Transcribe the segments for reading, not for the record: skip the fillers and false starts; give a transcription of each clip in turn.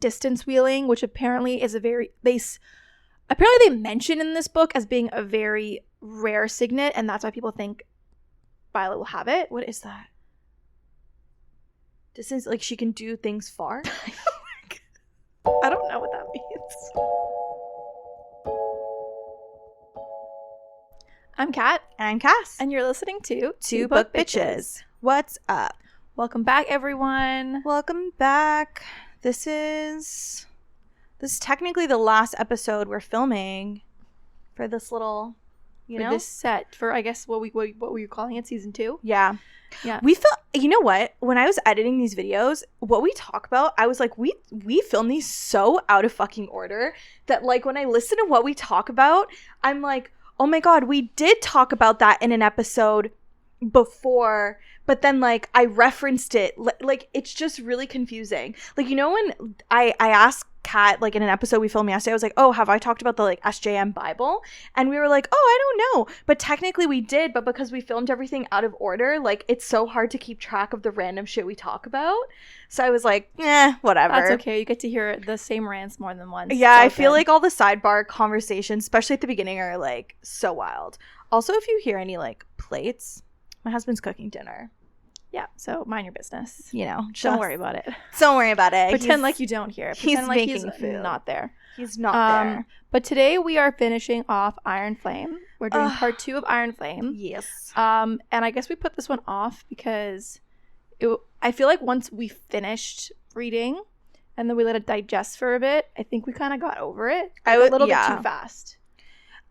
distance wheeling, which apparently is apparently they mention in this book as being a very rare signet, and that's why people think Violet will have it. What is that? Distance, like she can do things far? I don't know what that means. I'm Kat. And I'm Cass. And you're listening to Two Book Bitches. What's up? Welcome back, everyone. Welcome back. This is technically the last episode we're filming for this little, this set for, I guess, what were you calling it, season 2? Yeah. We felt, you know what? When I was editing these videos, what we talk about, I was like, we film these so out of fucking order that, like, when I listen to what we talk about, I'm like, oh my God, we did talk about that in an episode before, but then, like, I referenced it. Like, it's just really confusing. Like, when I asked Kat, like, in an episode we filmed yesterday, I was like, oh, have I talked about the, like, SJM Bible? And we were like, oh, I don't know. But technically we did, but because we filmed everything out of order, like, it's so hard to keep track of the random shit we talk about. So I was like, whatever. That's okay. You get to hear the same rants more than once. Yeah, I feel like all the sidebar conversations, especially at the beginning, are, like, so wild. Also, if you hear any, like, plates, my husband's cooking dinner. Yeah, so mind your business. Don't worry about it. Don't worry about it. Pretend like you don't hear it. Pretend He's like making he's food. Not there. He's not there. But today we are finishing off Iron Flame. We're doing part 2 of Iron Flame. Yes. And I guess we put this one off because I feel like once we finished reading and then we let it digest for a bit, I think we kind of got over it a little bit too fast.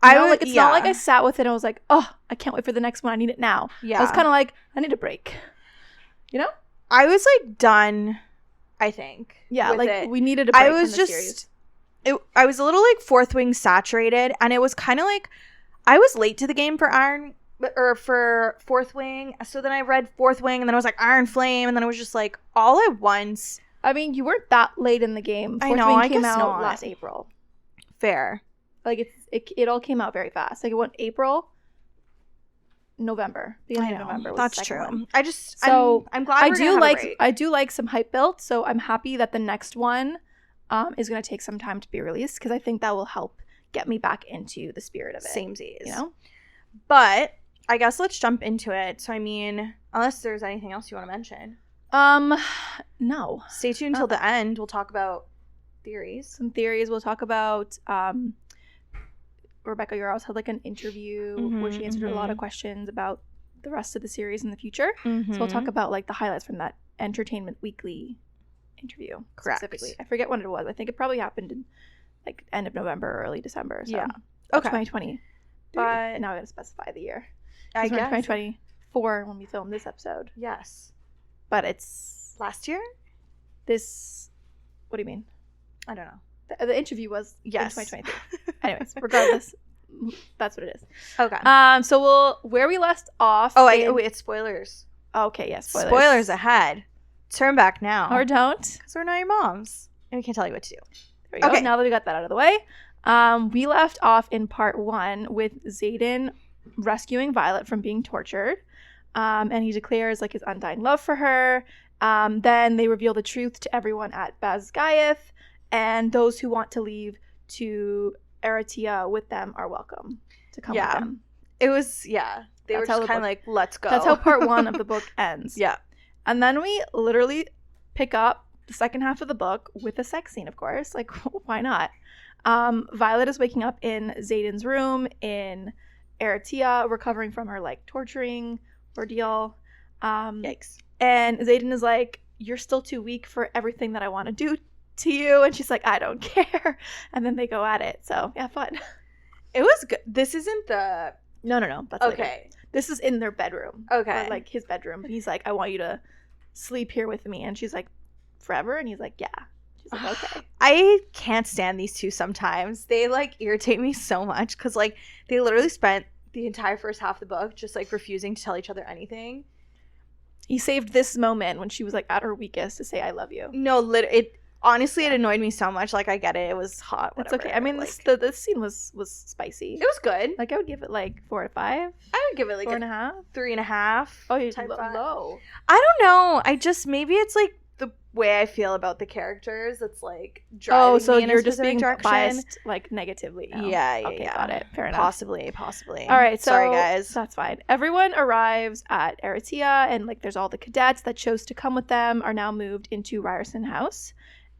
It's not like I sat with it and I was like, oh, I can't wait for the next one. I need it now. Yeah. I was kind of like, I need a break. I was, like, done, I think. Yeah, like, it. we needed a break from the series. I was a little, like, Fourth Wing saturated, and it was kind of like, I was late to the game for Fourth Wing, so then I read Fourth Wing, and then I was like, Iron Flame, and then I was just, like, all at once. I mean, you weren't that late in the game. I know, Fourth Wing I came guess out not. last April. Fair. Like, it all came out very fast. Like, it went April, November. Beginning of November was that's the second true. one. I'm glad I do like some hype built, so I'm happy that the next one is going to take some time to be released because I think that will help get me back into the spirit of it. Samesies. But I guess let's jump into it. So, I mean, unless there's anything else you want to mention. No. Stay tuned till the end. We'll talk about theories. Some theories. We'll talk about Rebecca Yarros had, like, an interview where she answered a lot of questions about the rest of the series in the future. So we'll talk about, like, the highlights from that Entertainment Weekly interview. Correct. Specifically. I forget when it was. I think it probably happened in, like, end of November or early December. So. Yeah. Okay. 2020. But now I gotta specify the year. I guess. 2024 when we filmed this episode. Yes. But it's last year? What do you mean? I don't know. The interview was in 2023. Anyways, regardless, that's what it is. Okay. So where we left off. Oh, wait, it's spoilers. Okay, yes, spoilers. Spoilers ahead. Turn back now. Or don't. Because we're not your moms. And we can't tell you what to do. There we go. Okay. Now that we got that out of the way. We left off in part 1 with Xaden rescuing Violet from being tortured. And he declares, like, his undying love for her. Then they reveal the truth to everyone at Basgiath. And those who want to leave to Eritrea with them are welcome to come with them. It was, They were just kind of like, let's go. That's how part 1 of the book ends. Yeah. And then we literally pick up the second half of the book with a sex scene, of course. Like, why not? Violet is waking up in Xaden's room in Eritrea, recovering from her, like, torturing ordeal. Yikes. And Xaden is like, you're still too weak for everything that I want to do to you. And she's like, I don't care. And then they go at it. So, yeah, fun. It was good. This isn't the... No. That's okay. Later. This is in their bedroom. Okay. Or, like, his bedroom. And he's like, I want you to sleep here with me. And she's like, forever? And he's like, yeah. She's like, okay. I can't stand these two sometimes. They, like, irritate me so much because, like, they literally spent the entire first half of the book just, like, refusing to tell each other anything. He saved this moment when she was, like, at her weakest to say, I love you. No, honestly, it annoyed me so much. Like, I get it. It was hot. Whatever. It's okay. I mean, like, this scene was spicy. It was good. Like, I would give it, like, 4 out of 5. I would give it, like, 4.5. 3.5. Oh, you're type low. I don't know. I just, maybe it's, like, the way I feel about the characters. It's like driving so me in you're a just specific being direction. biased like negatively now. Yeah, Okay, yeah. got it. Fair enough. Possibly. All right, so sorry guys. that's fine. Everyone arrives at Aritia, and like there's all the cadets that chose to come with them are now moved into Ryerson House.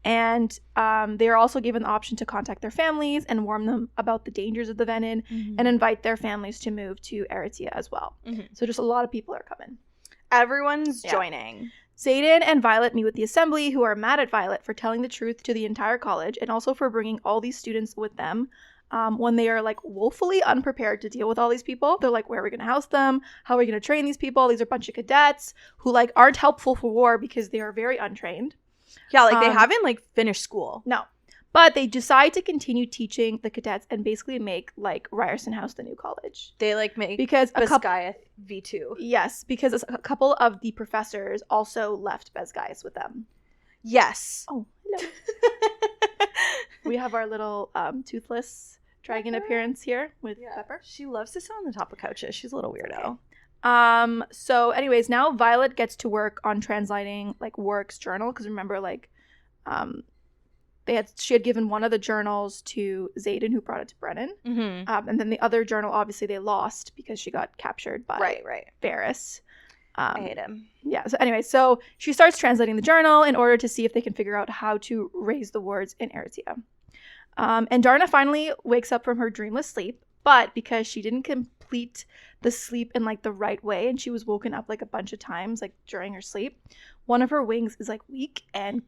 And they are also given the option to contact their families and warn them about the dangers of the venin and invite their families to move to Aritia as well. So just a lot of people are coming. Everyone's joining. Xaden and Violet meet with the assembly, who are mad at Violet for telling the truth to the entire college and also for bringing all these students with them when they are like woefully unprepared to deal with all these people. They're like, where are we going to house them? How are we going to train these people? These are a bunch of cadets who like aren't helpful for war because they are very untrained. Yeah, like they haven't like finished school. No. But they decide to continue teaching the cadets and basically make like Ryerson House the new college. They like make because Basgiath V2. Yes, because a couple of the professors also left Basgiath with them. Yes. Oh, hello. We have our little toothless dragon appearance here with Pepper. She loves to sit on the top of couches. She's a little weirdo. So anyways, now Violet gets to work on translating like Warwick's journal, because remember like she had given one of the journals to Xaden, who brought it to Brennan. And then the other journal obviously they lost because she got captured by Varys. I hate him. Yeah, so anyway, so she starts translating the journal in order to see if they can figure out how to raise the wards in Aritia. And Darna finally wakes up from her dreamless sleep, but because she didn't complete the sleep in like the right way and she was woken up like a bunch of times like during her sleep, one of her wings is like weak and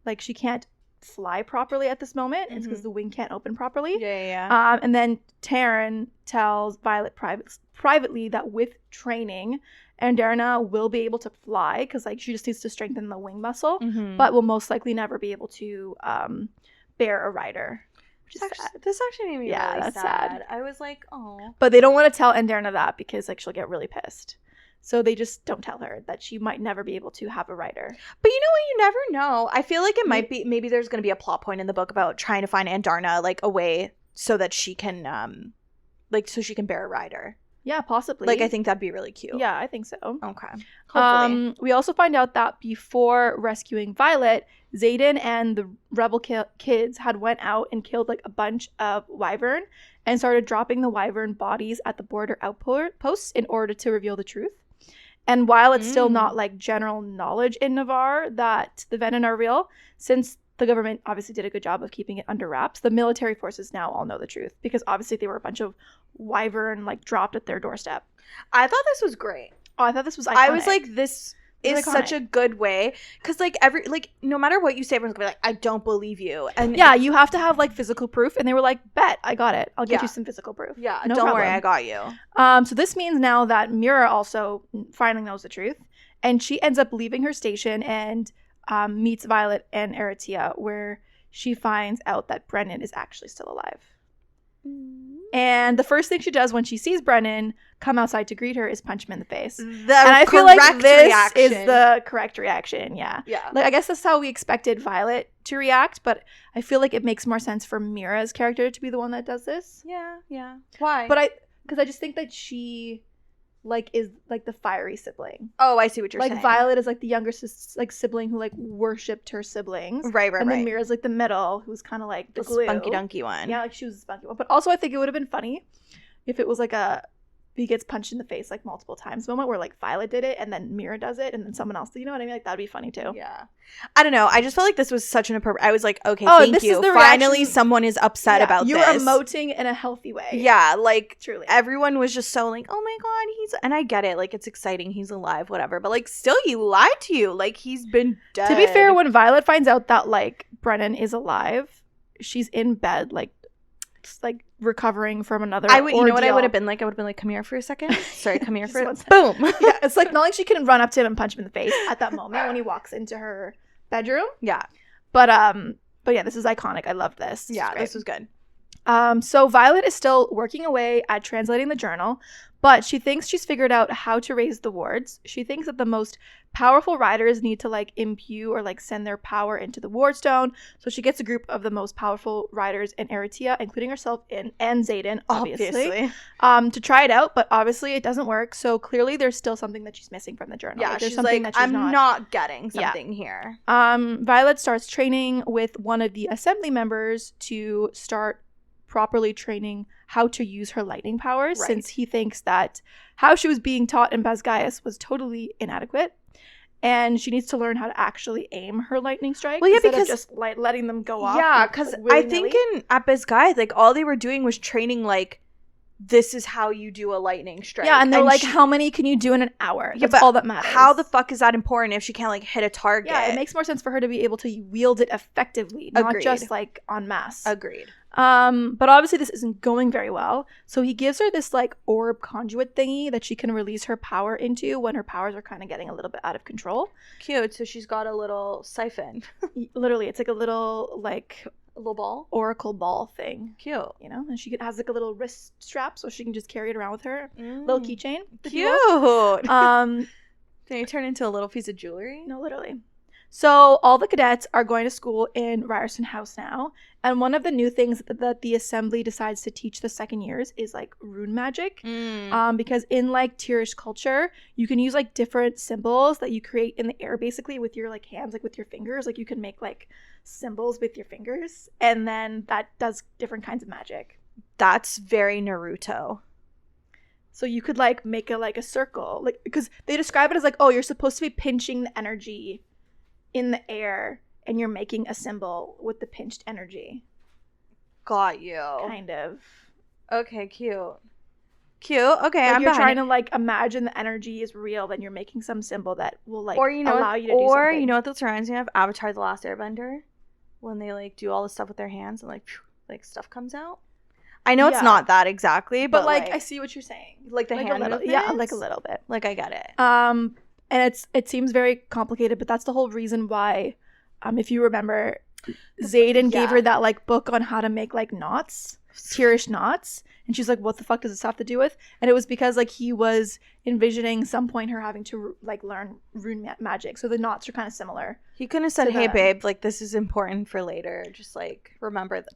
like she can't fly properly at this moment. It's because the wing can't open properly. And then Taryn tells Violet privately that with training, Darna will be able to fly because like she just needs to strengthen the wing muscle, but will most likely never be able to bear a rider. This actually made me really that's sad. I was like, oh. But they don't want to tell Darna that because like she'll get really pissed. So they just don't tell her that she might never be able to have a rider. But you know what? You never know. I feel like it might be, maybe there's going to be a plot point in the book about trying to find Darna like a way so that she can, so she can bear a rider. Yeah, possibly. Like, I think that'd be really cute. Yeah, I think so. Okay. Hopefully. We also find out that before rescuing Violet, Xaden and the rebel kids had went out and killed like a bunch of wyvern and started dropping the wyvern bodies at the border outposts in order to reveal the truth. And while it's still not like general knowledge in Navarre that the venin are real, since the government obviously did a good job of keeping it under wraps, the military forces now all know the truth because obviously they were a bunch of wyvern like dropped at their doorstep. I thought this was great. Oh, I thought this was iconic. I was like, this is such a good way because like no matter what you say, everyone's gonna be like, I don't believe you. And yeah, you have to have like physical proof, and they were like, bet, I got it, I'll get you some physical proof. Yeah, no don't problem. worry, I got you. So this means now that Mira also finally knows the truth, and she ends up leaving her station and meets Violet and Aritia, where she finds out that Brennan is actually still alive. And the first thing she does when she sees Brennan come outside to greet her is punch him in the face. And I feel like this is the correct reaction. Yeah. Like, I guess that's how we expected Violet to react, but I feel like it makes more sense for Mira's character to be the one that does this. Yeah. Why? But because I just think that she like is like the fiery sibling. Oh, I see what you're saying. Like Violet is like the younger like sibling who like worshipped her siblings. Right. And then Mira's like the middle, who's kind of like the glue. Spunky dunky one. Yeah, like she was the spunky one. But also I think it would have been funny if it was like he gets punched in the face like multiple times moment where like Violet did it and then Mira does it and then someone else, you know what I mean? Like that'd be funny too. Yeah. I don't know. I just felt like this was such an appropriate. I was like, okay, thank you. Finally, someone is upset about this. You're emoting in a healthy way. Yeah, like truly. Everyone was just so like, oh my god, and I get it. Like it's exciting, he's alive, whatever. But like, still, he lied to you. Like he's been dead. To be fair, when Violet finds out that like Brennan is alive, she's in bed like recovering from another ordeal. You know what I would have been like? I would have been like, come here for a second. Sorry, come here for a boom. Yeah, it's like not like she can run up to him and punch him in the face at that moment when he walks into her bedroom. Yeah. But yeah, this is iconic. I love this. Yeah, this was good. So Violet is still working away at translating the journal, but she thinks she's figured out how to raise the wards. She thinks that the most powerful riders need to like imbue or like send their power into the ward stone. So she gets a group of the most powerful riders in Eritrea, including herself and Xaden, obviously. To try it out, but obviously it doesn't work. So clearly there's still something that she's missing from the journal. Yeah, like, there's she's something like, that she's I'm not getting something here. Violet starts training with one of the assembly members to start properly training how to use her lightning powers, since he thinks that how she was being taught in Basgiath was totally inadequate, and she needs to learn how to actually aim her lightning strike. Well, yeah, instead because of just like letting them go off. Yeah, because I think at Basgiath, like all they were doing was training like, this is how you do a lightning strike. Yeah, and they're like, how many can you do in an hour? Yeah, That's all that matters. How the fuck is that important if she can't like hit a target? Yeah, it makes more sense for her to be able to wield it effectively, not just like en masse. Agreed. But obviously this isn't going very well. So he gives her this like orb conduit thingy that she can release her power into when her powers are kind of getting a little bit out of control. Cute. So she's got a little siphon. Literally, it's like a little like a little ball, oracle ball thing. Cute. You know, and she has like a little wrist strap so she can just carry it around with her. Little keychain. Cute. Can you turn into a little piece of jewelry? No, literally. So all the cadets are going to school in Ryerson House now, and one of the new things that the assembly decides to teach the second years is like rune magic. Because in like Tirish culture, you can use like different symbols that you create in the air basically with your like hands, like with your fingers. Like you can make like symbols with your fingers, and then that does different kinds of magic. That's very Naruto. So you could like make a circle, like, because they describe it as like, oh, you're supposed to be pinching the energy in the air and you're making a symbol with the pinched energy. Got you. Kind of. Okay, cute. Okay, like I'm you're trying to like imagine the energy is real, then you're making some symbol that will like or, you know, allow you to do something. Or you know what this reminds me of? Avatar: The Last Airbender, when they like do all this stuff with their hands and like stuff comes out. I know it's not that exactly, but like I see what you're saying. Like the like hand movements? Yeah, like a little bit. Like I get it. And it seems very complicated, but that's the whole reason why, if you remember, Xaden gave her that like book on how to make like knots, Tirish knots, and she's like, "What the fuck does this have to do with?" And it was because like he was envisioning some point her having to like learn rune magic, so the knots are kind of similar. He couldn't have said, "Hey, babe, like this is important for later. Just like remember that."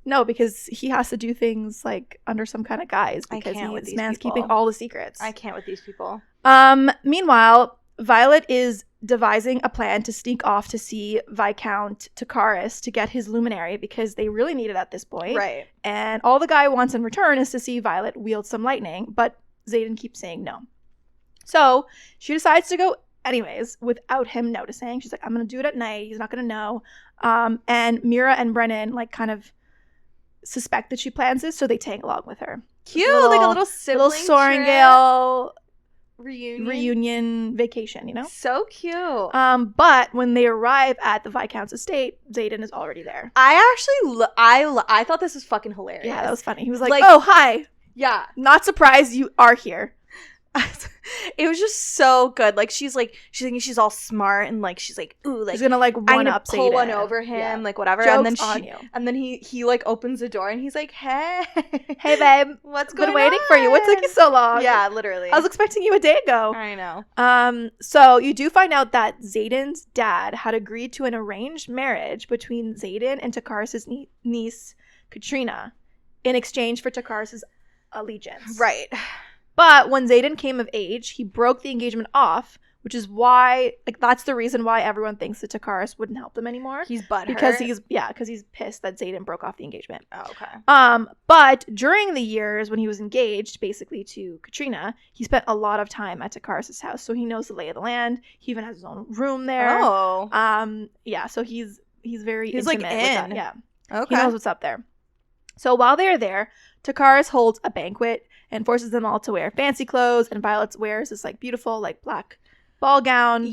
No, because he has to do things like under some kind of guise because this man's keeping all the secrets. I can't with these people. Meanwhile, Violet is devising a plan to sneak off to see Viscount Takaris to get his luminary because they really need it at this point. Right. And all the guy wants in return is to see Violet wield some lightning, but Xaden keeps saying no. So she decides to go anyways without him noticing. She's like, I'm going to do it at night. He's not going to know. And Mira and Brennan like kind of suspect that she plans this, so they tag along with her. Cute, like a little sibling Sorrengail reunion vacation, you know? So cute. But when they arrive at the Viscount's estate, Xaden is already there. I actually I thought this was fucking hilarious. Yeah, that was funny. He was like, oh, hi. Yeah. Not surprised you are here. It was just so good. Like she's thinking she's all smart and like she's like, ooh, like she's gonna like I'm gonna pull one over him, like whatever. Joke's and then he like opens the door and he's like, hey babe, what's going on? Been waiting for you. What took you so long? Yeah, literally. I was expecting you a day ago. I know. So you do find out that Xaden's dad had agreed to an arranged marriage between Xaden and Takaris' niece Katrina in exchange for Takaris' allegiance. Right. But when Xaden came of age, he broke the engagement off, which is why, like, that's the reason why everyone thinks that Takaris wouldn't help them anymore. He's butthurt. Because he's pissed that Xaden broke off the engagement. Oh, okay. But during the years when he was engaged, basically to Katrina, he spent a lot of time at Takaris' house, so he knows the lay of the land. He even has his own room there. Oh. Yeah, so he's very he's intimate like with that. in. Yeah. Okay. He knows what's up there. So while they're there, Takaris holds a banquet and forces them all to wear fancy clothes, and Violet wears this like beautiful like black ball gown.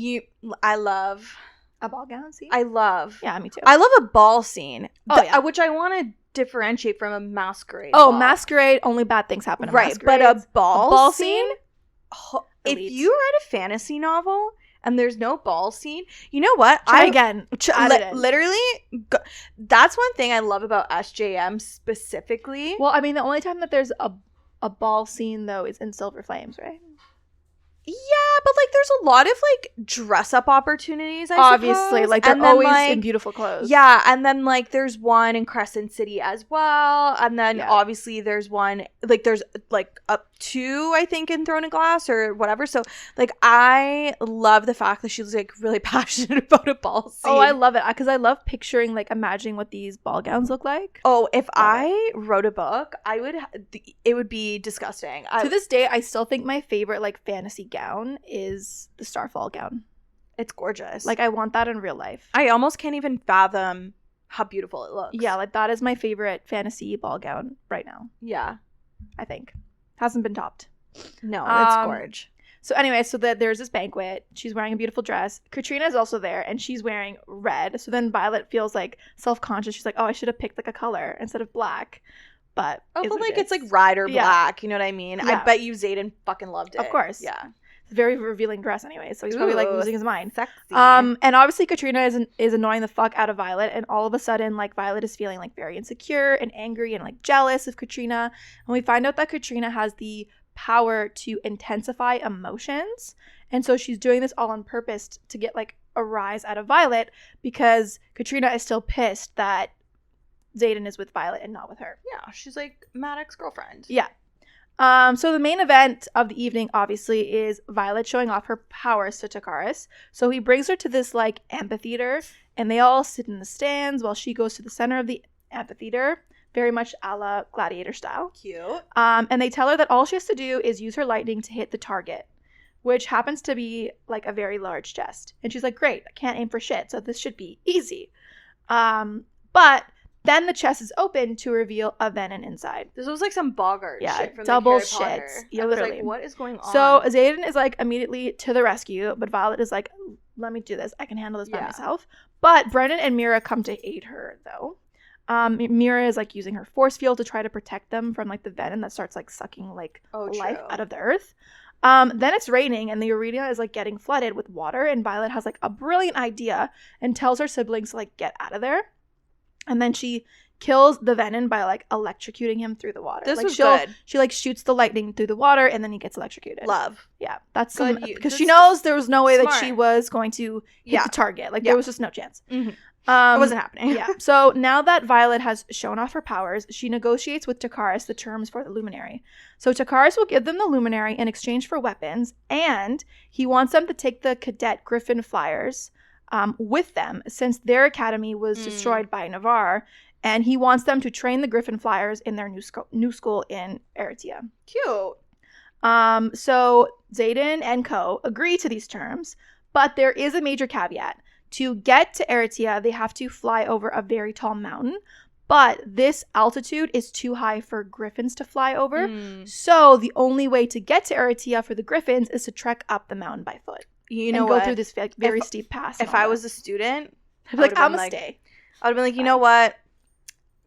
I love a ball gown. See, I love. Yeah, me too. I love a ball scene. Yeah. Which I want to differentiate from a masquerade. Oh, ball. Masquerade, only bad things happen. Right, but a ball scene. If you read a fantasy novel and there's no ball scene. You know what? Try again. Literally, that's one thing I love about SJM specifically. Well, I mean, the only time that there's a ball scene, though, is in Silver Flames, right? Yeah, but like there's a lot of like dress up opportunities, Obviously, suppose. like they're And then, always like, in beautiful clothes. Yeah, and then like there's one in Crescent City as well, and then obviously there's one like there's like up to, I think, in Throne of Glass or whatever. So like I love the fact that she's like really passionate about a ball scene. Oh, I love it because I love picturing, like, imagining what these ball gowns look like. Oh, if I wrote a book, I would it would be disgusting. To this day, I still think my favorite like fantasy gown is the Starfall gown. It's gorgeous. Like, I want that in real life. I almost can't even fathom how beautiful it looks. Yeah, like that is my favorite fantasy ball gown right now. Yeah, I think hasn't been topped. No, it's gorge. So anyway, so there's this banquet. She's wearing a beautiful dress. Katrina is also there, and she's wearing red. So then Violet feels like self-conscious. She's like, oh, I should have picked like a color instead of black. But it's like red or black. You know what I mean? Yeah. I bet you Xaden fucking loved it. Of course. Yeah. It's a very revealing dress anyway, so he's probably like losing his mind. Sexy. And obviously Katrina is annoying the fuck out of Violet, and all of a sudden, like, Violet is feeling like very insecure and angry and like jealous of Katrina. And we find out that Katrina has the power to intensify emotions, and so she's doing this all on purpose to get like a rise out of Violet, because Katrina is still pissed that Xaden is with Violet and not with her. Yeah, she's like Maddox's girlfriend. Yeah. So the main event of the evening, obviously, is Violet showing off her powers to Takaris. So he brings her to this, like, amphitheater, and they all sit in the stands while she goes to the center of the amphitheater, very much a la Gladiator style. Cute. And they tell her that all she has to do is use her lightning to hit the target, which happens to be, like, a very large chest. And she's like, great, I can't aim for shit, so this should be easy. But then the chest is open to reveal a venom inside. This was like some Bogart shit from double like, Harry shits. Potter. Yeah, I was literally. like, what is going on? So Xaden is like immediately to the rescue, but Violet is like, let me do this. I can handle this by myself. But Brennan and Mira come to aid her, though. Mira is like using her force field to try to protect them from like the venom that starts like sucking like life out of the earth. Then it's raining and the arena is like getting flooded with water, and Violet has like a brilliant idea and tells her siblings to like get out of there. And then she kills the venom by like electrocuting him through the water. This like, was good. She like shoots the lightning through the water, and then he gets electrocuted. Love. Yeah, that's good. Because she knows there was no way smart. that she was going to hit the target. Like there was just no chance. Mm-hmm. It wasn't happening. Yeah. So now that Violet has shown off her powers, she negotiates with Takaris the terms for the Luminary. So Takaris will give them the Luminary in exchange for weapons, and he wants them to take the cadet Griffin Flyers with them, since their academy was destroyed by Navarre, and he wants them to train the Griffin Flyers in their new school in Eretia. Cute. So Xaden and co agree to these terms, but there is a major caveat. To get to Eretia, they have to fly over a very tall mountain, but this altitude is too high for griffins to fly over. So the only way to get to Eretia for the griffins is to trek up the mountain by foot. You know and what? go through this very steep pass. If I was a student, I'd be like, I'm gonna stay. I would have been like, you know what?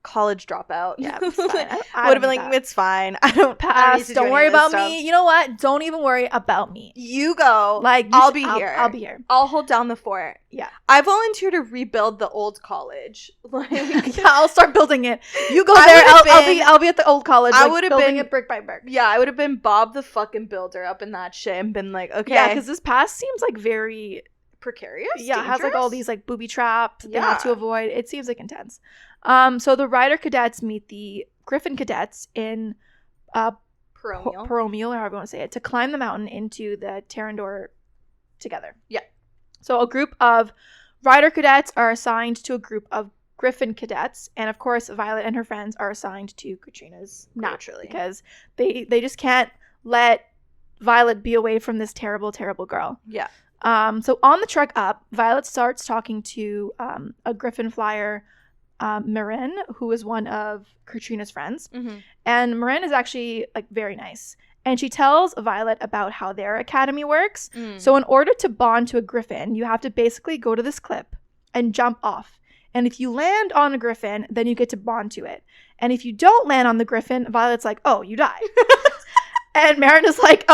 College dropout. Yeah, it's fine. I would have been like, it's fine. I don't pass. Don't worry about me. You know what? Don't even worry about me. You go. Like, I'll be here. I'll be here. I'll hold down the fort. Yeah. I volunteer to rebuild the old college. Like, yeah, I'll start building it. You go there. I'll be at the old college. I would have building it brick by brick. Yeah, I would have been Bob the fucking Builder up in that shit and been like, okay. Yeah, because this pass seems like very precarious. Yeah, it has like all these like booby traps they have to avoid. It seems like intense. So the Rider cadets meet the Griffin cadets in Peromiel, or however you want to say it, to climb the mountain into the Terrandor together. Yeah. So a group of Rider cadets are assigned to a group of Griffin cadets, and of course Violet and her friends are assigned to Katrina's group, naturally, because they just can't let Violet be away from this terrible girl. Yeah. So on the trek up, Violet starts talking to a Griffin flyer, Marin, who is one of Katrina's friends. Mm-hmm. And Marin is actually like very nice. And she tells Violet about how their academy works. So in order to bond to a Griffin, you have to basically go to this cliff and jump off. And if you land on a Griffin, then you get to bond to it. And if you don't land on the Griffin, Violet's like, oh, you die. And Marin is like,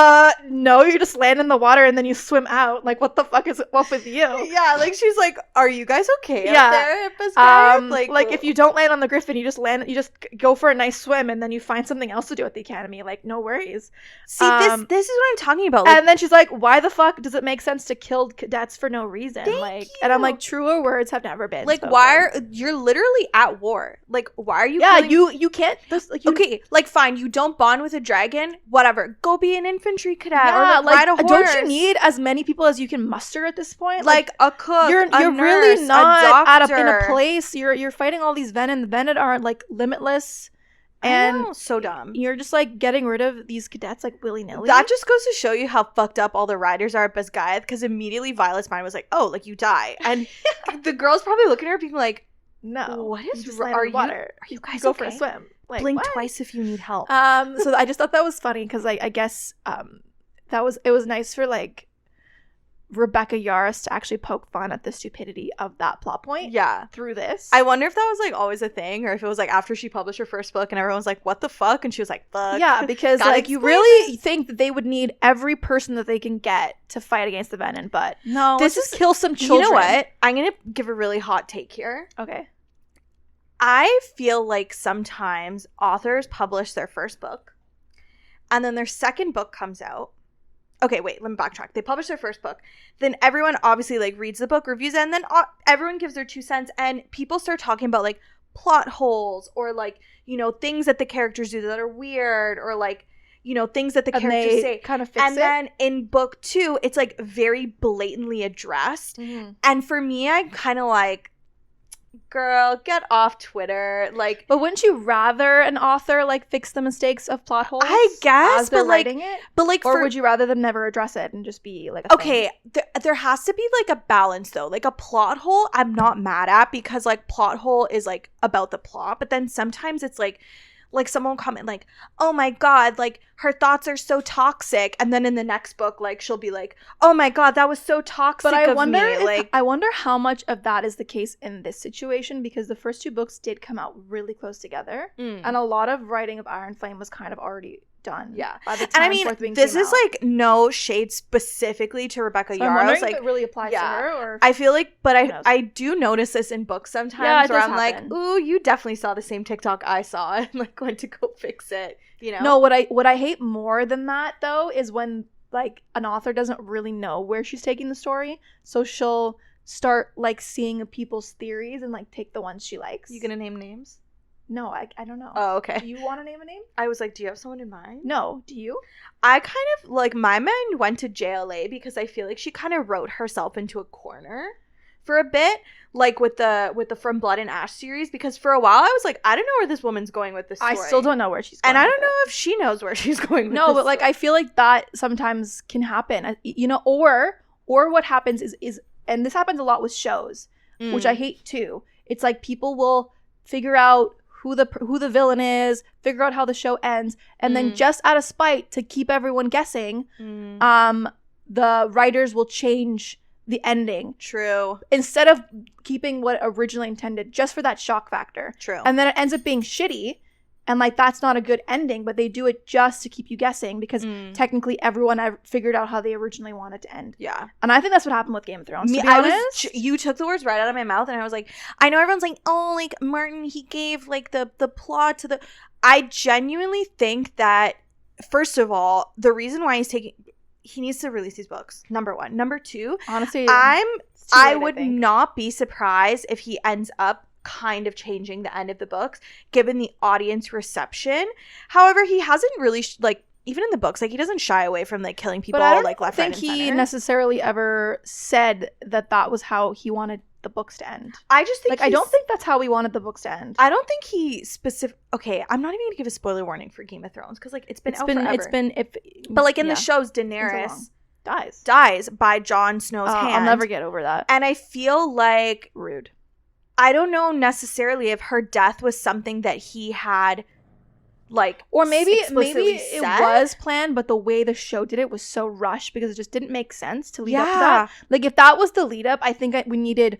no, you just land in the water and then you swim out. Like, what the fuck is up with you? Yeah, like she's like, are you guys okay Yeah. out there at Basgiath? Like if you don't land on the Griffin, you just go for a nice swim and then you find something else to do at the academy. Like, no worries. See, this is what I'm talking about. Like, and then she's like, why the fuck does it make sense to kill cadets for no reason? Thank And I'm you. like, truer words have never been like, spoken. why you're literally at war? Like, why are you? Yeah, killing- you can't. Okay, like fine, you don't bond with a dragon, whatever. Go be an infantry cadet or Yeah, like, ride a horse. don't you need as many people as you can muster at this point? like a cook? You're a nurse, really not a doctor. in a place. You're fighting all these Venin. The Venin are like limitless, and I know, so dumb. You're just like getting rid of these cadets like willy nilly. That just goes to show you how fucked up all the riders are at Basgiath. Because immediately Violet's mind was like, "Oh, like you die," and the girl's probably looking at her, being like, no. What is just are land in you? water. Are you guys go okay? for a swim? Like, Blink what? twice if you need help. So I just thought that was funny because I guess it was nice for like Rebecca Yarros to actually poke fun at the stupidity of that plot point. Yeah. Through this. I wonder if that was like always a thing, or if it was like after she published her first book and everyone was like, "What the fuck?" and she was like, "Fuck." Yeah, because Gotta like you explain really think that they would need every person that they can get to fight against the Venin, but no, This let's just is- kill some children. You know what? I'm gonna give a really hot take here. Okay. I feel like sometimes authors publish their first book and then their second book comes out. Okay, wait, let me backtrack. They publish their first book. Then everyone obviously like reads the book, reviews it, and then everyone gives their 2 cents and people start talking about like plot holes or like, you know, things that the characters do that are weird or like, you know, things that the characters say. Kind of fix And it. then in book 2, it's like very blatantly addressed. Mm-hmm. And for me, I'm kind of like, girl, get off Twitter. Like, But wouldn't you rather an author like fix the mistakes of plot holes? I guess, as they're but like, writing it? or Would you rather them never address it and just be like a okay, there has to be like a balance though. Like a plot hole, I'm not mad at because like plot hole is like about the plot, but then sometimes it's like someone will comment like, "Oh my god, like her thoughts are so toxic," and then in the next book, like she'll be like, "Oh my god, that was so toxic." But I of wonder, me. I wonder how much of that is the case in this situation because the first 2 books did come out really close together, and a lot of writing of Iron Flame was kind of already done. Yeah, by the time and I mean, Fourth Wing this came is out. like no shade specifically to Rebecca So I'm wondering Yarros. Like, if it really applies to her, or I feel like, but Who knows? I do notice this in books sometimes Yeah, it where does I'm happen. like, ooh, you definitely saw the same TikTok I saw and like went to go fix it, you know? No, what I hate more than that though is when like an author doesn't really know where she's taking the story, so she'll start like seeing people's theories and like take the ones she likes. You gonna name names? No, I don't know. Oh, okay. Do you want to name a name? I was like, do you have someone in mind? No. Do you? I kind of like my mind went to JLA because I feel like she kind of wrote herself into a corner for a bit, like with the From Blood and Ash series, because for a while I was like, I don't know where this woman's going with this story. I still don't know where she's going. And I with don't know if she knows where she's going with No, this but like story. I feel like that sometimes can happen. You know, or what happens is and this happens a lot with shows, which I hate too. It's like people will figure out who the villain is, figure out how the show ends, and then just out of spite to keep everyone guessing, the writers will change the ending. True. Instead of keeping what originally intended, just for that shock factor. True. And then it ends up being shitty, and like that's not a good ending, but they do it just to keep you guessing because technically everyone figured out how they originally wanted to end. Yeah. And I think that's what happened with Game of Thrones. To be I honest. you took the words right out of my mouth, and I was like, I know everyone's like, oh, like Martin, he gave like the plot to the. I genuinely think that first of all, the reason why he needs to release these books. Number 1. Number 2, honestly, I would not be surprised if he ends up kind of changing the end of the books given the audience reception. However, he hasn't really like even in the books, like he doesn't shy away from like killing people but I don't like left, right, and think he center. necessarily ever said that was how he wanted the books to end. I just think like I don't think that's how he wanted the books to end. I don't think he okay, I'm not even gonna give a spoiler warning for Game of Thrones because like it's been out forever. But like in the shows, Daenerys dies by Jon Snow's hand. I'll never get over that. And I feel like rude. I don't know necessarily if her death was something that he had like, or maybe it it was planned, but the way the show did it was so rushed because it just didn't make sense to lead up to that. Like if that was the lead up, I think we needed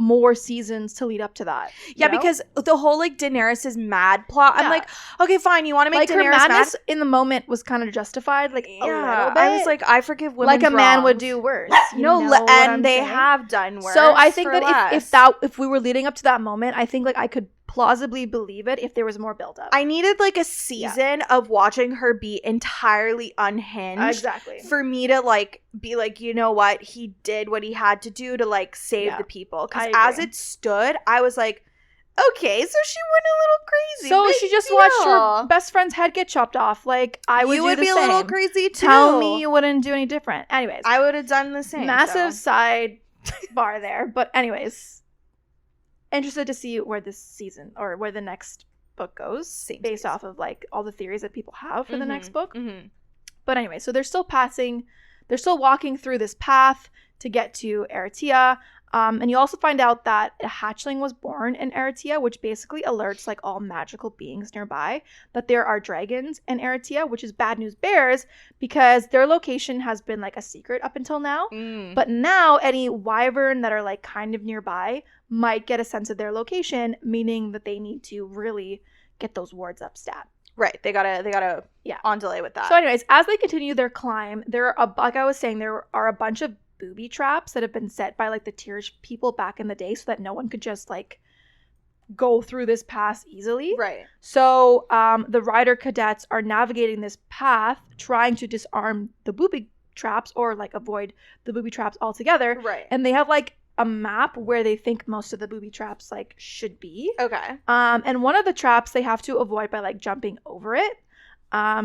more seasons to lead up to that. Yeah, you know? because the whole like Daenerys is mad plot. I'm Yeah. like, okay, fine. You want to make like Daenerys her mad? madness in the moment was kind of justified, like a little bit. I was like, I forgive women. like a man would do worse. And they have done worse. So I think that if we were leading up to that moment, I think like I could plausibly believe it if there was more build up. I needed like a season of watching her be entirely unhinged. Exactly. For me to like be like, you know what, he did what he had to do to like save the people. Because as it stood, I was like, okay, so she went a little crazy. So she just watched her best friend's head get chopped off. Like I would. You would be a little crazy too. Tell me you wouldn't do any different. Anyways, I would have done the same. Massive side bar there, but anyways. Interested to see where this season or where the next book goes based off of like all the theories that people have for the next book. But anyway, so they're still walking through this path to get to Eretia. And you also find out that a hatchling was born in Eretia, which basically alerts like all magical beings nearby that there are dragons in Eretia, which is bad news bears because their location has been like a secret up until now. But now any wyvern that are like kind of nearby might get a sense of their location, meaning that they need to really get those wards up stat. Right. They gotta on delay with that. So anyways, as they continue their climb, there are like I was saying, there are a bunch of booby traps that have been set by like the Tyrsh people back in the day so that no one could just like go through this pass easily. Right. So the rider cadets are navigating this path trying to disarm the booby traps or like avoid the booby traps altogether. Right. And they have like a map where they think most of the booby traps like should be. Okay. And one of the traps they have to avoid by like jumping over it.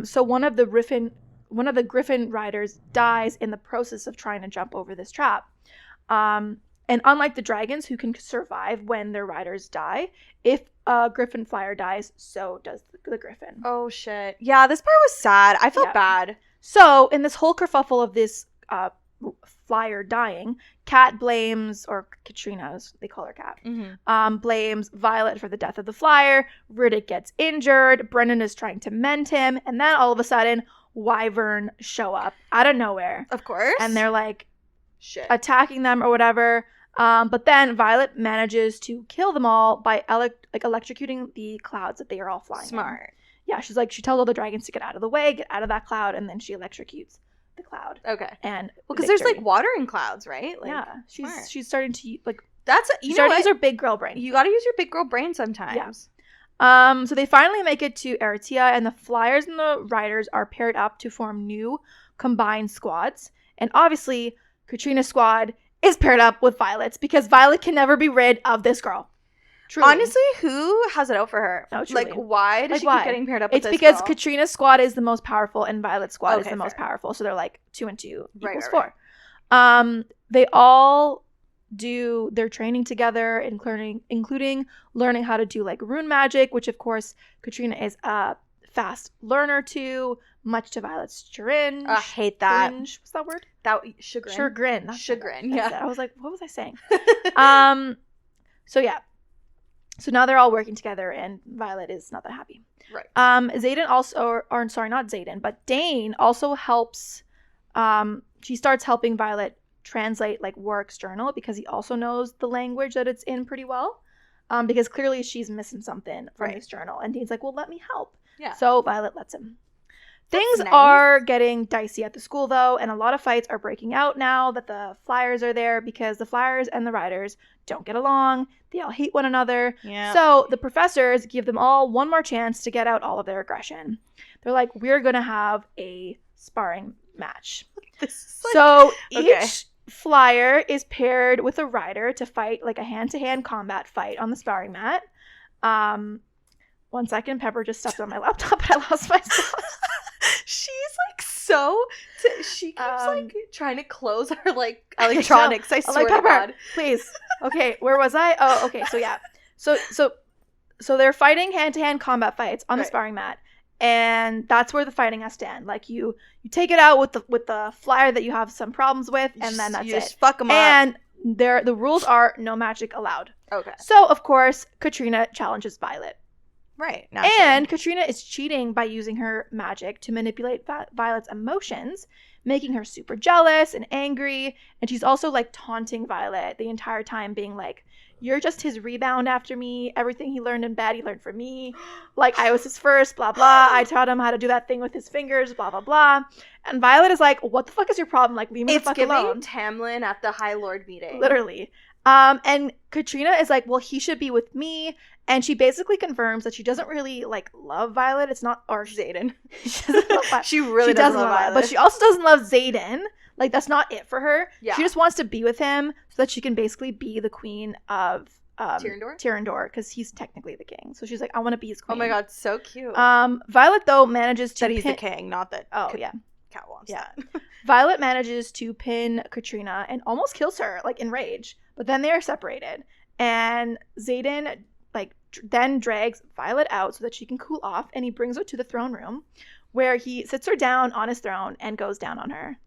So one of the Griffin riders dies in the process of trying to jump over this trap. And unlike the dragons who can survive when their riders die, if a Griffin flyer dies, so does the Griffin. Oh shit. Yeah, this part was sad. I felt bad. So in this whole kerfuffle of this flyer dying, Kat blames, or Katrina, as they call her Kat, blames Violet for the death of the flyer. Riddick gets injured. Brendan is trying to mend him. And then all of a sudden, wyvern show up out of nowhere. Of course. And they're like attacking them or whatever. But then Violet manages to kill them all by electrocuting the clouds that they are all flying Smart. in. Yeah, she's like, she tells all the dragons to get out of the way, get out of that cloud, and then she electrocutes the cloud. Okay. And because there's like water in clouds, right? Like, yeah. She's starting to like you know what? use her big girl brain. You gotta use your big girl brain sometimes. Yeah. So they finally make it to Eretia, and the flyers and the riders are paired up to form new combined squads. And obviously, Katrina's squad is paired up with Violet's because Violet can never be rid of this girl. Truly. Honestly, who has it out for her? No, truly. Like, why does she keep getting paired up with this It's because girl? Katrina's squad is the most powerful and Violet's squad is the most powerful. So they're like 2 and 2 equals 4. They all do their training together, including learning how to do like rune magic, which of course Katrina is a fast learner to, much to Violet's chagrin. I hate that. What's that word? Chagrin. Chagrin. Chagrin. Yeah. I was like, what was I saying? So yeah. So now they're all working together, and Violet is not that happy. Right. Xaden also, or sorry, not Xaden, but Dane also helps. She starts helping Violet translate like Warwick's journal because he also knows the language that it's in pretty well. Because clearly she's missing something from this journal, and Dane's like, "Well, let me help." Yeah. So Violet lets him. Things are getting dicey at the school, though, and a lot of fights are breaking out now that the Flyers are there because the Flyers and the Riders don't get along. They all hate one another. Yeah. So the professors give them all one more chance to get out all of their aggression. They're like, we're going to have a sparring match. So each Flyer is paired with a Rider to fight like a hand-to-hand combat fight on the sparring mat. 1 second, Pepper just stepped on my laptop and I lost my spot. She's like she keeps like trying to close her like electronics. I swear to God. Please. Okay, where was I? Oh, okay. So yeah. So they're fighting hand-to-hand combat fights on the sparring mat, and that's where the fighting has to end. Like you take it out with the Flyer that you have some problems with, and then that's it. You just fuck them up. And the rules are no magic allowed. Okay. So of course Katrina challenges Violet. Right. And Katrina is cheating by using her magic to manipulate Violet's emotions, making her super jealous and angry. And she's also like taunting Violet the entire time, being like, you're just his rebound after me. Everything he learned in bed, he learned from me. Like, I was his first, blah, blah. I taught him how to do that thing with his fingers, blah, blah, blah. And Violet is like, what the fuck is your problem? Like, leave me the fuck alone. It's giving Tamlin at the High Lord meeting. Literally. And Katrina is like, well, he should be with me. And she basically confirms that she doesn't really, like, love Violet. It's not, or Xaden. She doesn't love Violet. She really doesn't love Violet. But she also doesn't love Xaden. Like, that's not it for her. Yeah. She just wants to be with him so that she can basically be the queen of Tyrrendor, because he's technically the king. So she's like, I want to be his queen. Oh my god, so cute. Violet, though, manages to that he's the king, not that Cat wants that. Violet manages to pin Katrina and almost kills her, like, in rage. But then they are separated. And Xaden, like, then drags Violet out so that she can cool off, and he brings her to the throne room, where he sits her down on his throne and goes down on her.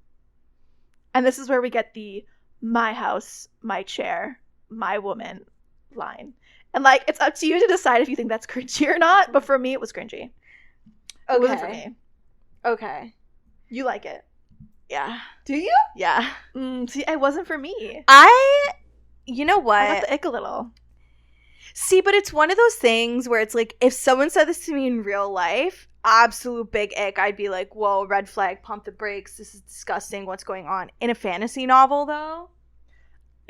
And this is where we get the "my house, my chair, my woman" line. And, like, it's up to you to decide if you think that's cringy or not, but for me, it was cringy. Okay. It wasn't for me. Okay. You like it. Yeah. Do you? Yeah. See, it wasn't for me. You know what? I got the ick a little. See, but it's one of those things where it's like, if someone said this to me in real life, absolute big ick, I'd be like, whoa, red flag, pump the brakes, this is disgusting, what's going on? In a fantasy novel, though?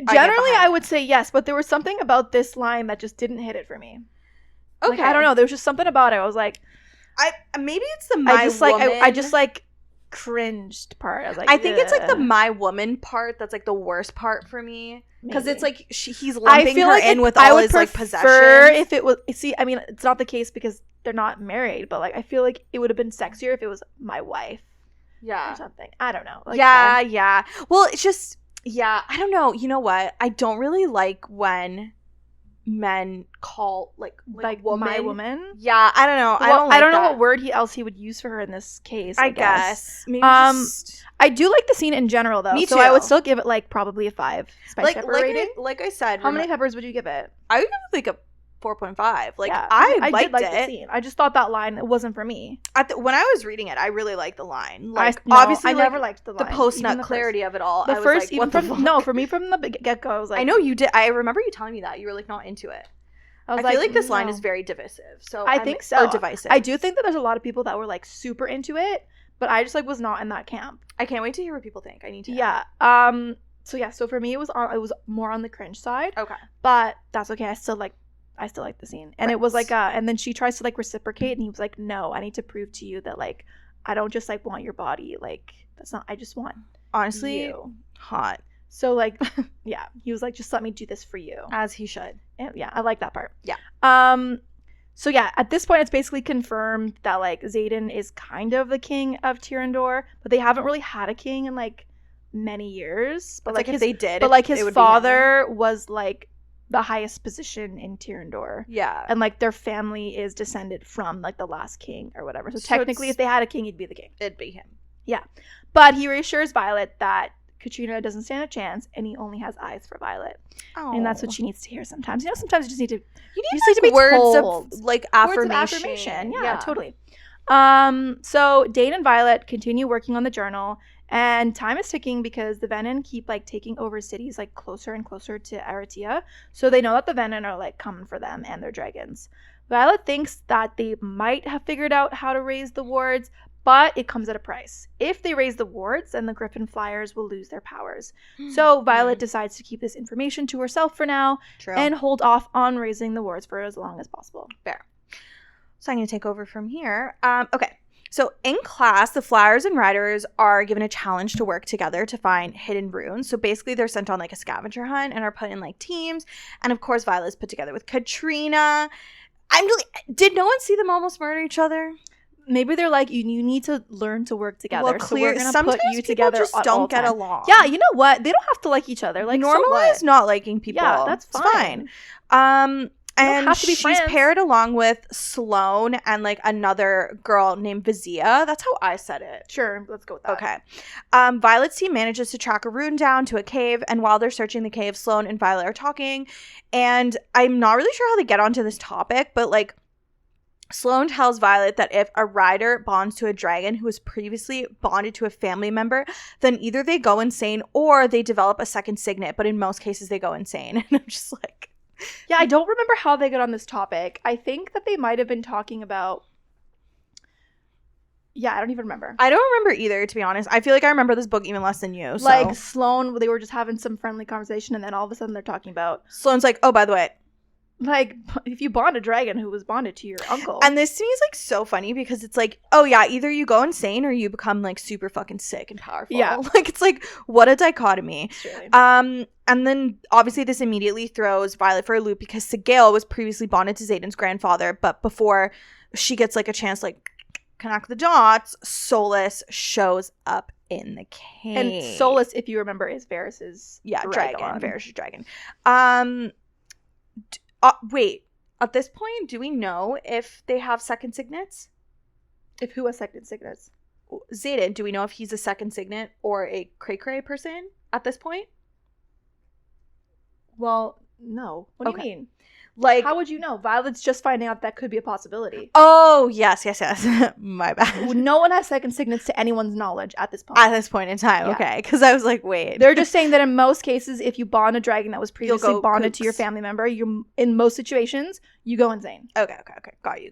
Generally, I would say yes, but there was something about this line that just didn't hit it for me. Okay. Like, I don't know, there was just something about it. I was like... maybe it's the my woman. I just, like, cringed part. I was like, I think it's, like, the my woman part that's, like, the worst part for me. Because it's like he's lumping her in with all his, like, possessions. If it was, see, I mean, it's not the case because they're not married, but, like, I feel like it would have been sexier if it was my wife. Yeah. Or something. I don't know. Like, yeah. Well, it's just, I don't know. You know what? I don't really like when men call, like woman. My woman? Yeah, I don't know. Well, I don't know what word else he would use for her in this case, I guess. Maybe just... I do like the scene in general, though. Me too. So I would still give it, like, probably a 5 spice pepper rating. Like I said. How many peppers would you give it? I would give it, like, a 4.5. Like, yeah, I liked did like it. The scene. I just thought that line, it wasn't for me. When I was reading it, I really liked the line. Like, obviously, I never liked the line. The post-nut clarity of it all. The first, like, for me, from the get-go, I was like... I know you did. I remember you telling me that. You were, like, not into it. I feel like this line is very divisive. So I think so. Or divisive. I do think that there's a lot of people that were, like, super into it, but I just, like, was not in that camp. I can't wait to hear what people think. I need to. Yeah. So for me, it was more on the cringe side. Okay. But that's okay. I still like the scene. And it was like and then she tries to, like, reciprocate, and he was like, "No, I need to prove to you that, like, I don't just, like, want your body. Like, that's not, I just want honestly you." Hot. So, like, yeah, he was like, "Just let me do this for you." As he should. And yeah, I like that part. Yeah. So yeah, at this point, it's basically confirmed that, like, Xaden is kind of the king of Tyrrendor, but they haven't really had a king in, like, many years. But, like, if they did, but, like, his father was, like, the highest position in Tyrrendor. Yeah. And, like, their family is descended from, like, the last king or whatever. So technically, if they had a king, he'd be the king. It'd be him. Yeah. But he reassures Violet that Katrina doesn't stand a chance, and he only has eyes for Violet. Oh. And that's what she needs to hear sometimes. You know, sometimes you just need to... You need to be words told. Of, like, affirmation. Words of affirmation. Yeah, totally. So Dane and Violet continue working on the journal, and time is ticking because the Venin keep, like, taking over cities, like, closer and closer to Aratia. So they know that the Venin are, like, coming for them and their dragons. Violet thinks that they might have figured out how to raise the wards, but it comes at a price. If they raise the wards, then the Griffin Flyers will lose their powers. So Violet decides to keep this information to herself for now. True. And hold off on raising the wards for as long as possible. Fair. So I'm going to take over from here. Okay. So in class, the Flyers and Riders are given a challenge to work together to find hidden runes. So basically they're sent on, like, a scavenger hunt and are put in, like, teams. And of course, Violet's put together with Katrina. Did no one see them almost murder each other? Maybe they're like, you need to learn to work together. Well, so we're gonna sometimes put you together. Just don't get along. Yeah, you know what? They don't have to like each other. Like, normalize not liking people. Yeah, that's fine. It's fine. And have to be she's friends. paired along with Sloane and, like, another girl named Vizia. That's how I said it. Sure, let's go with that. Okay. Violet's team manages to track a rune down to a cave, and while they're searching the cave, Sloane and Violet are talking. And I'm not really sure how they get onto this topic, but, like, Sloane tells Violet that if a rider bonds to a dragon who was previously bonded to a family member, then either they go insane or they develop a second signet, but in most cases they go insane. And I'm just like... Yeah, I don't remember how they got on this topic. I think that they might have been talking about... Yeah, I don't even remember. I don't remember either, to be honest. I feel like I remember this book even less than you. Like, Sloane, they were just having some friendly conversation, and then all of a sudden they're talking about... Sloane's like, oh, by the way... Like, if you bond a dragon who was bonded to your uncle. And this to me is, like, so funny because it's like, oh, yeah, either you go insane or you become, like, super fucking sick and powerful. Yeah. Like, it's like, what a dichotomy. Surely. And then, obviously, this immediately throws Violet for a loop because Sorrengail was previously bonded to Xaden's grandfather, but before she gets, like, a chance, like, connect the dots, Solus shows up in the cave. And Solus, if you remember, is Varys's dragon. Varys's dragon. Wait, at this point, do we know if they have second signets? If who has second signets? Xaden, do we know if he's a second signet or a cray-cray person at this point? Well, no. What do you mean? Like, how would you know? Violet's just finding out that could be a possibility. Oh, yes. My bad. No one has second signets to anyone's knowledge at this point. At this point in time, yeah. Okay. Because I was like, wait. They're just saying that in most cases, if you bond a dragon that was previously bonded to your family member, in most situations, you go insane. Okay. Got you.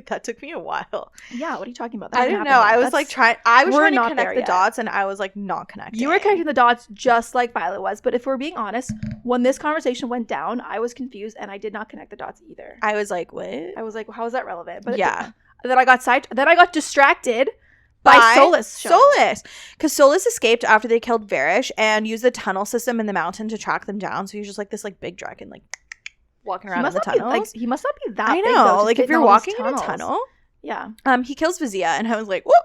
That took me a while. Yeah, what are you talking about? I didn't know. I was like trying to connect the dots, and I was like not connecting. You were connecting the dots just like Violet was, but if we're being honest, when this conversation went down, I was confused and I did not connect the dots either. I was like, what? I was like, well, how is that relevant? But yeah. Then I got distracted by Solus. Because Solus escaped after they killed Varys and used the tunnel system in the mountain to track them down. So he's just like this like big dragon like walking around in the tunnel. He must not be that big. I know. Like if you're walking in a tunnel. Yeah. He kills Basgiath and I was like, whoop.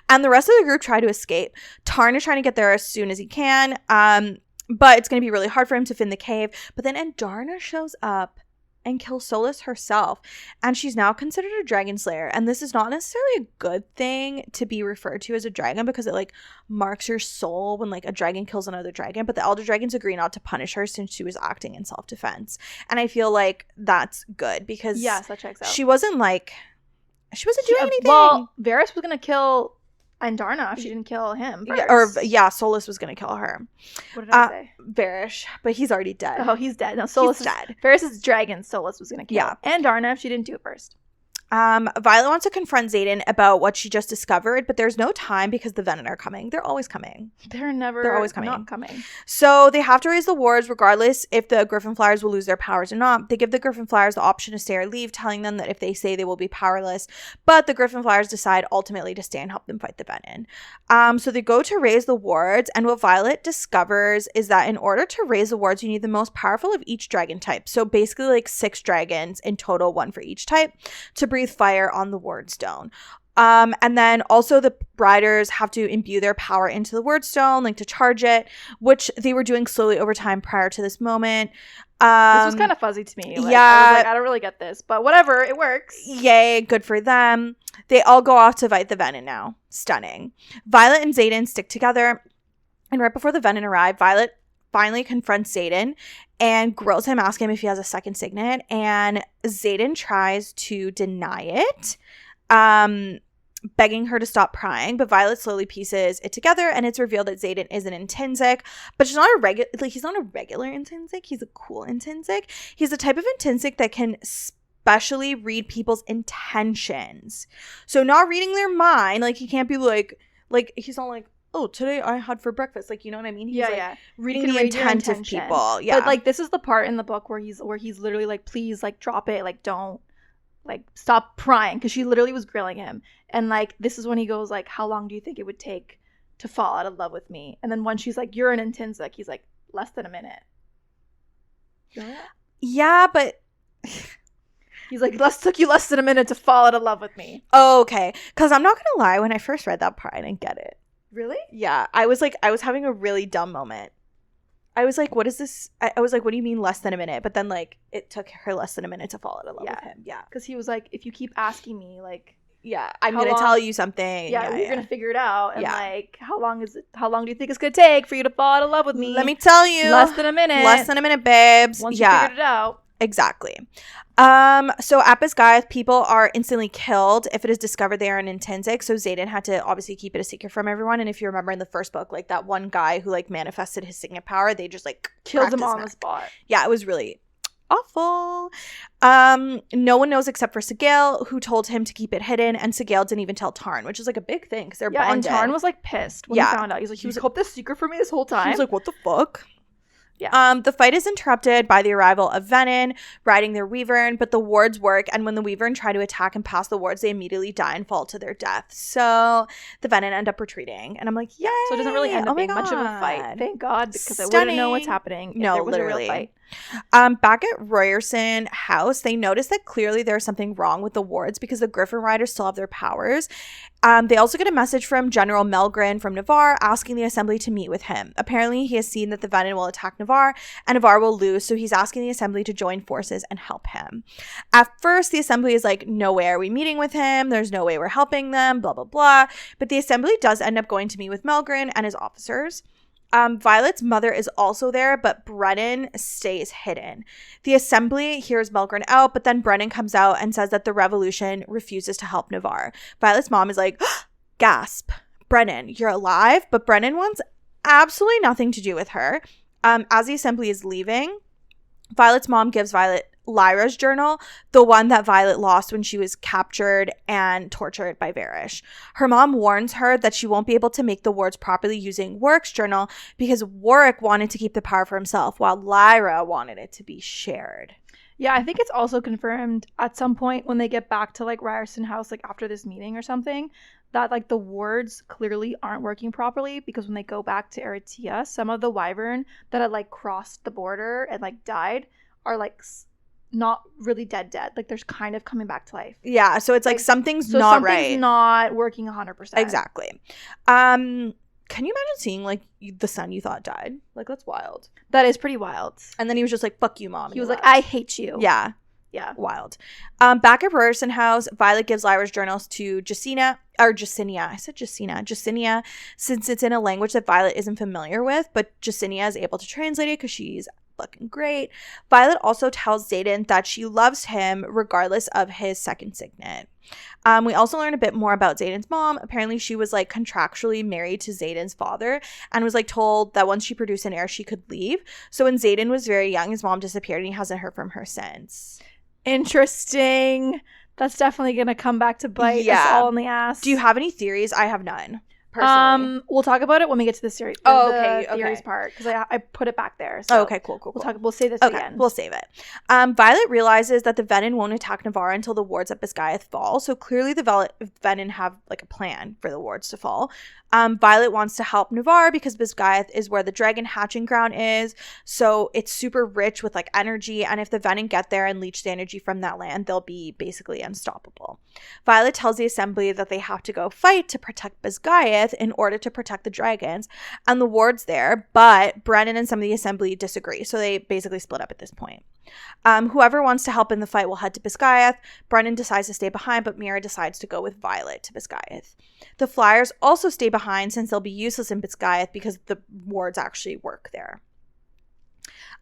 And the rest of the group try to escape. Tarn is trying to get there as soon as he can. But it's going to be really hard for him to fin the cave. But then Andarna shows up and kills Solus herself. And she's now considered a dragon slayer. And this is not necessarily a good thing to be referred to as a dragon because it like marks your soul when like a dragon kills another dragon. But the elder dragons agree not to punish her since she was acting in self-defense. And I feel like that's good because yes, that checks out. She wasn't doing anything. Well, Varys was going to kill Andarna if she didn't kill him first. Solus was going to kill her. What did I say? Varys, but he's already dead. Oh, he's dead. No, Solus is dead. Varys is dragon. Solus was going to kill. Yeah. Andarna if she didn't do it first. Violet wants to confront Xaden about what she just discovered, but there's no time because the Venin are coming. They're always coming. They're always coming. Not coming. So they have to raise the wards regardless if the Gryffindors will lose their powers or not. They give the Gryffindors the option to stay or leave, telling them that if they stay, they will be powerless. But the Gryffindors decide ultimately to stay and help them fight the Venin. So they go to raise the wards, and what Violet discovers is that in order to raise the wards, you need the most powerful of each dragon type. So basically like 6 dragons in total, 1 for each type, to breathe fire on the ward stone. And then also the riders have to imbue their power into the word stone, like to charge it, which they were doing slowly over time prior to this moment. This was kind of fuzzy to me. Like, yeah. I was like, I don't really get this, but whatever, it works. Yay, good for them. They all go off to fight the Venin now. Stunning. Violet and Xaden stick together, and right before the Venin arrive, Violet finally confronts Xaden and grills him, asking him if he has a second signet, and Xaden tries to deny it, begging her to stop prying, but Violet slowly pieces it together, and it's revealed that Xaden is an intrinsic, but he's not a regular intrinsic. He's a cool intrinsic. He's the type of intrinsic that can specially read people's intentions. So not reading their mind, like he can't be like he's not like, oh, today I had for breakfast. Like, you know what I mean? He's reading the intent of people. Yeah. But like this is the part in the book where he's literally like, please, like, drop it, like, don't, like, stop prying, because she literally was grilling him. And like this is when he goes like, how long do you think it would take to fall out of love with me? And then when she's like, you're an intrinsic, he's like, less than a minute. You know that? Yeah, but he's like, took you less than a minute to fall out of love with me. Oh, okay. Because I'm not gonna lie, when I first read that part, I didn't get it. Really? Yeah. I was having a really dumb moment. I was like, what is this? I was like, what do you mean less than a minute? But then like it took her less than a minute to fall out of love with him. Yeah. Because he was like, if you keep asking me, like, yeah, I'm going to tell you something. Yeah, we're going to figure it out. And like, how long do you think it's going to take for you to fall out of love with me? Let me tell you. Less than a minute, babes. Once you figured it out. Exactly. So at Basgiath, people are instantly killed if it is discovered they are an intrinsic. So Xaden had to obviously keep it a secret from everyone. And if you remember in the first book, like that one guy who like manifested his signet power, they just like killed him on the spot. Yeah, it was really awful. No one knows except for Sorrengail, who told him to keep it hidden, and Sorrengail didn't even tell Tarn, which is like a big thing because they're bonded. And Tarn was like pissed when he found out. He was like, kept this secret from me this whole time. He was like, what the fuck? Yeah. The fight is interrupted by the arrival of Venin riding their wyvern, but the wards work, and when the wyvern try to attack and pass the wards, they immediately die and fall to their death. So the Venin end up retreating, and I'm like, yay! So it doesn't really end up being much of a fight. Thank God, because I wouldn't know what's happening if there was literally. a real fight. Back at Royerson House, they notice that clearly there's something wrong with the wards because the Griffin Riders still have their powers. They also get a message from General Melgren from Navarre asking the assembly to meet with him. Apparently, he has seen that the Venin will attack Navarre, and Navarre will lose, so he's asking the assembly to join forces and help him. At first, the assembly is like, no way are we meeting with him, there's no way we're helping them, blah, blah, blah. But the assembly does end up going to meet with Melgren and his officers. Violet's mother is also there, but Brennan stays hidden. The assembly hears Melgren out, but then Brennan comes out and says that the revolution refuses to help Navarre. Violet's mom is like, gasp, Brennan, you're alive? But Brennan wants absolutely nothing to do with her. As the assembly is leaving, Violet's mom gives Violet Lyra's journal, the one that Violet lost when she was captured and tortured by Varish. Her mom warns her that she won't be able to make the wards properly using Warwick's journal because Warwick wanted to keep the power for himself while Lyra wanted it to be shared. Yeah, I think it's also confirmed at some point when they get back to like Ryerson House, like after this meeting or something, that like the wards clearly aren't working properly because when they go back to Eritrea, some of the wyvern that had like crossed the border and like died are like not really dead, like they're kind of coming back to life. Yeah, so it's like something's not something's right. Not working 100%. Exactly. Can you imagine seeing like the son you thought died? Like, that's wild. That is pretty wild. And then he was just like, fuck you, mom. He was like, I hate you. Yeah. Wild. Back at Royerson House, Violet gives Lyra's journals to Jacinia. I said Jacinia, since it's in a language that Violet isn't familiar with, but Jacinia is able to translate it because she's fucking great. Violet also tells Xaden that she loves him regardless of his second signet. We also learn a bit more about Xaden's mom. Apparently she was like contractually married to Xaden's father and was like told that once she produced an heir she could leave. So when Xaden was very young, his mom disappeared and he hasn't heard from her since. Interesting. That's definitely gonna come back to bite us all in the ass. Do you have any theories? I have none. Personally. We'll talk about it when we get to the series. Theories part, because I put it back there. So okay, cool. We'll save this again. We'll save it. Violet realizes that the Venin won't attack Navarre until the wards at Basgiath fall. So clearly the Venin have like a plan for the wards to fall. Violet wants to help Navarre because Basgiath is where the dragon hatching ground is. So it's super rich with like energy. And if the Venin get there and leech the energy from that land, they'll be basically unstoppable. Violet tells the assembly that they have to go fight to protect Basgiath in order to protect the dragons and the wards there, but Brennan and some of the assembly disagree, so they basically split up at this point. Whoever wants to help in the fight will head to Basgiath. Brennan decides to stay behind, but Mira decides to go with Violet to Basgiath. The Flyers also stay behind since they'll be useless in Basgiath because the wards actually work there.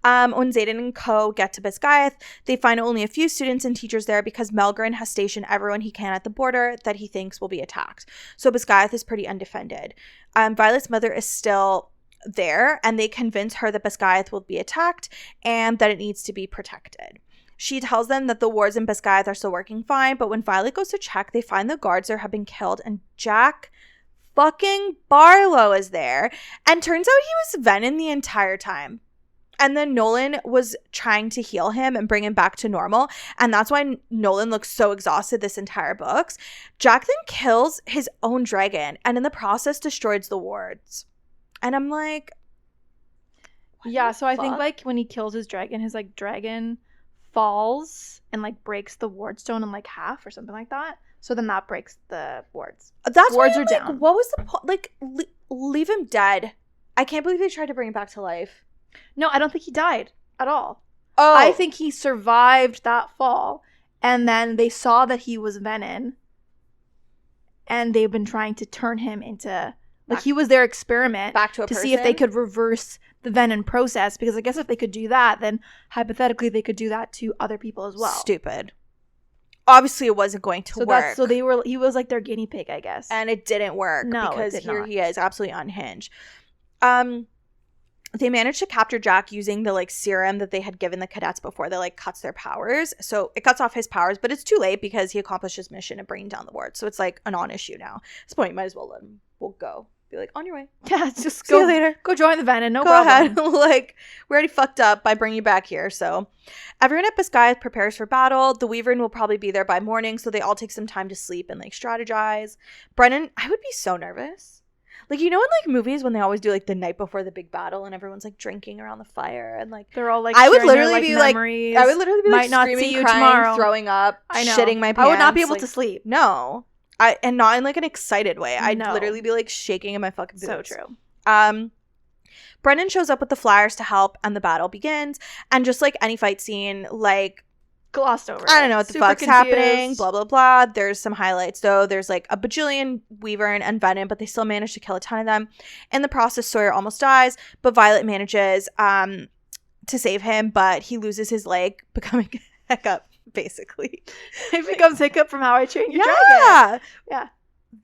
When Xaden and co get to Basgiath, they find only a few students and teachers there because Melgren has stationed everyone he can at the border that he thinks will be attacked. So Basgiath is pretty undefended. Violet's mother is still there, and they convince her that Basgiath will be attacked and that it needs to be protected. She tells them that the wards in Basgiath are still working fine, but when Violet goes to check, they find the guards there have been killed, and Jack fucking Barlow is there. And turns out he was Venin the entire time. And then Nolan was trying to heal him and bring him back to normal. And that's why Nolan looks so exhausted this entire book. Jack then kills his own dragon and in the process destroys the wards. And I'm like... Yeah, so I think like when he kills his dragon dragon falls and like breaks the ward stone in like half or something like that. So then that breaks the wards. That's wards are down. What was the point? Like, leave him dead. I can't believe they tried to bring him back to life. No, I don't think he died at all. Oh. I think he survived that fall, and then they saw that he was Venin, and they've been trying to turn him into... Like, he was their experiment back to see if they could reverse the Venin process, because I guess if they could do that, then hypothetically they could do that to other people as well. Stupid. Obviously, it wasn't going to work. He was like their guinea pig, I guess. And it didn't work. No, because it did here not. He is, absolutely unhinged. They manage to capture Jack using the, like, serum that they had given the cadets before that, like, cuts their powers. So it cuts off his powers, but it's too late because he accomplished his mission of bringing down the ward. So it's, like, a non-issue now. At this point, you might as well let him. We'll go. Be like, on your way. Yeah, just See you later. Go join the Venom. No go problem. ahead. Like, we already fucked up by bringing you back here. So everyone at Basgiath prepares for battle. The Weaverin will probably be there by morning, so they all take some time to sleep and, like, strategize. Brennan, I would be so nervous. Like, you know, in, like, movies when they always do, like, the night before the big battle and everyone's, like, drinking around the fire and, like, they're all, like, I would sharing their, literally like, be memories. like, I would literally be, like, Might not screaming, see you crying, tomorrow. throwing up, I know. shitting my pants. I would not be able like, to sleep. No. And not in, like, an excited way. I'd No. literally be, like, shaking in my fucking boots. So true. Brennan shows up with the flyers to help and the battle begins. And just like any fight scene, like, glossed over. I don't know what the Super fuck's confused. happening, blah, blah, blah. There's some highlights, though. There's, like, a bajillion Weaverin and Venom, but they still manage to kill a ton of them. In the process, Sawyer almost dies, but Violet manages to save him, but he loses his leg, becoming Hiccup, basically. It becomes Hiccup from How I Trained Your Dragon. Yeah! Yeah.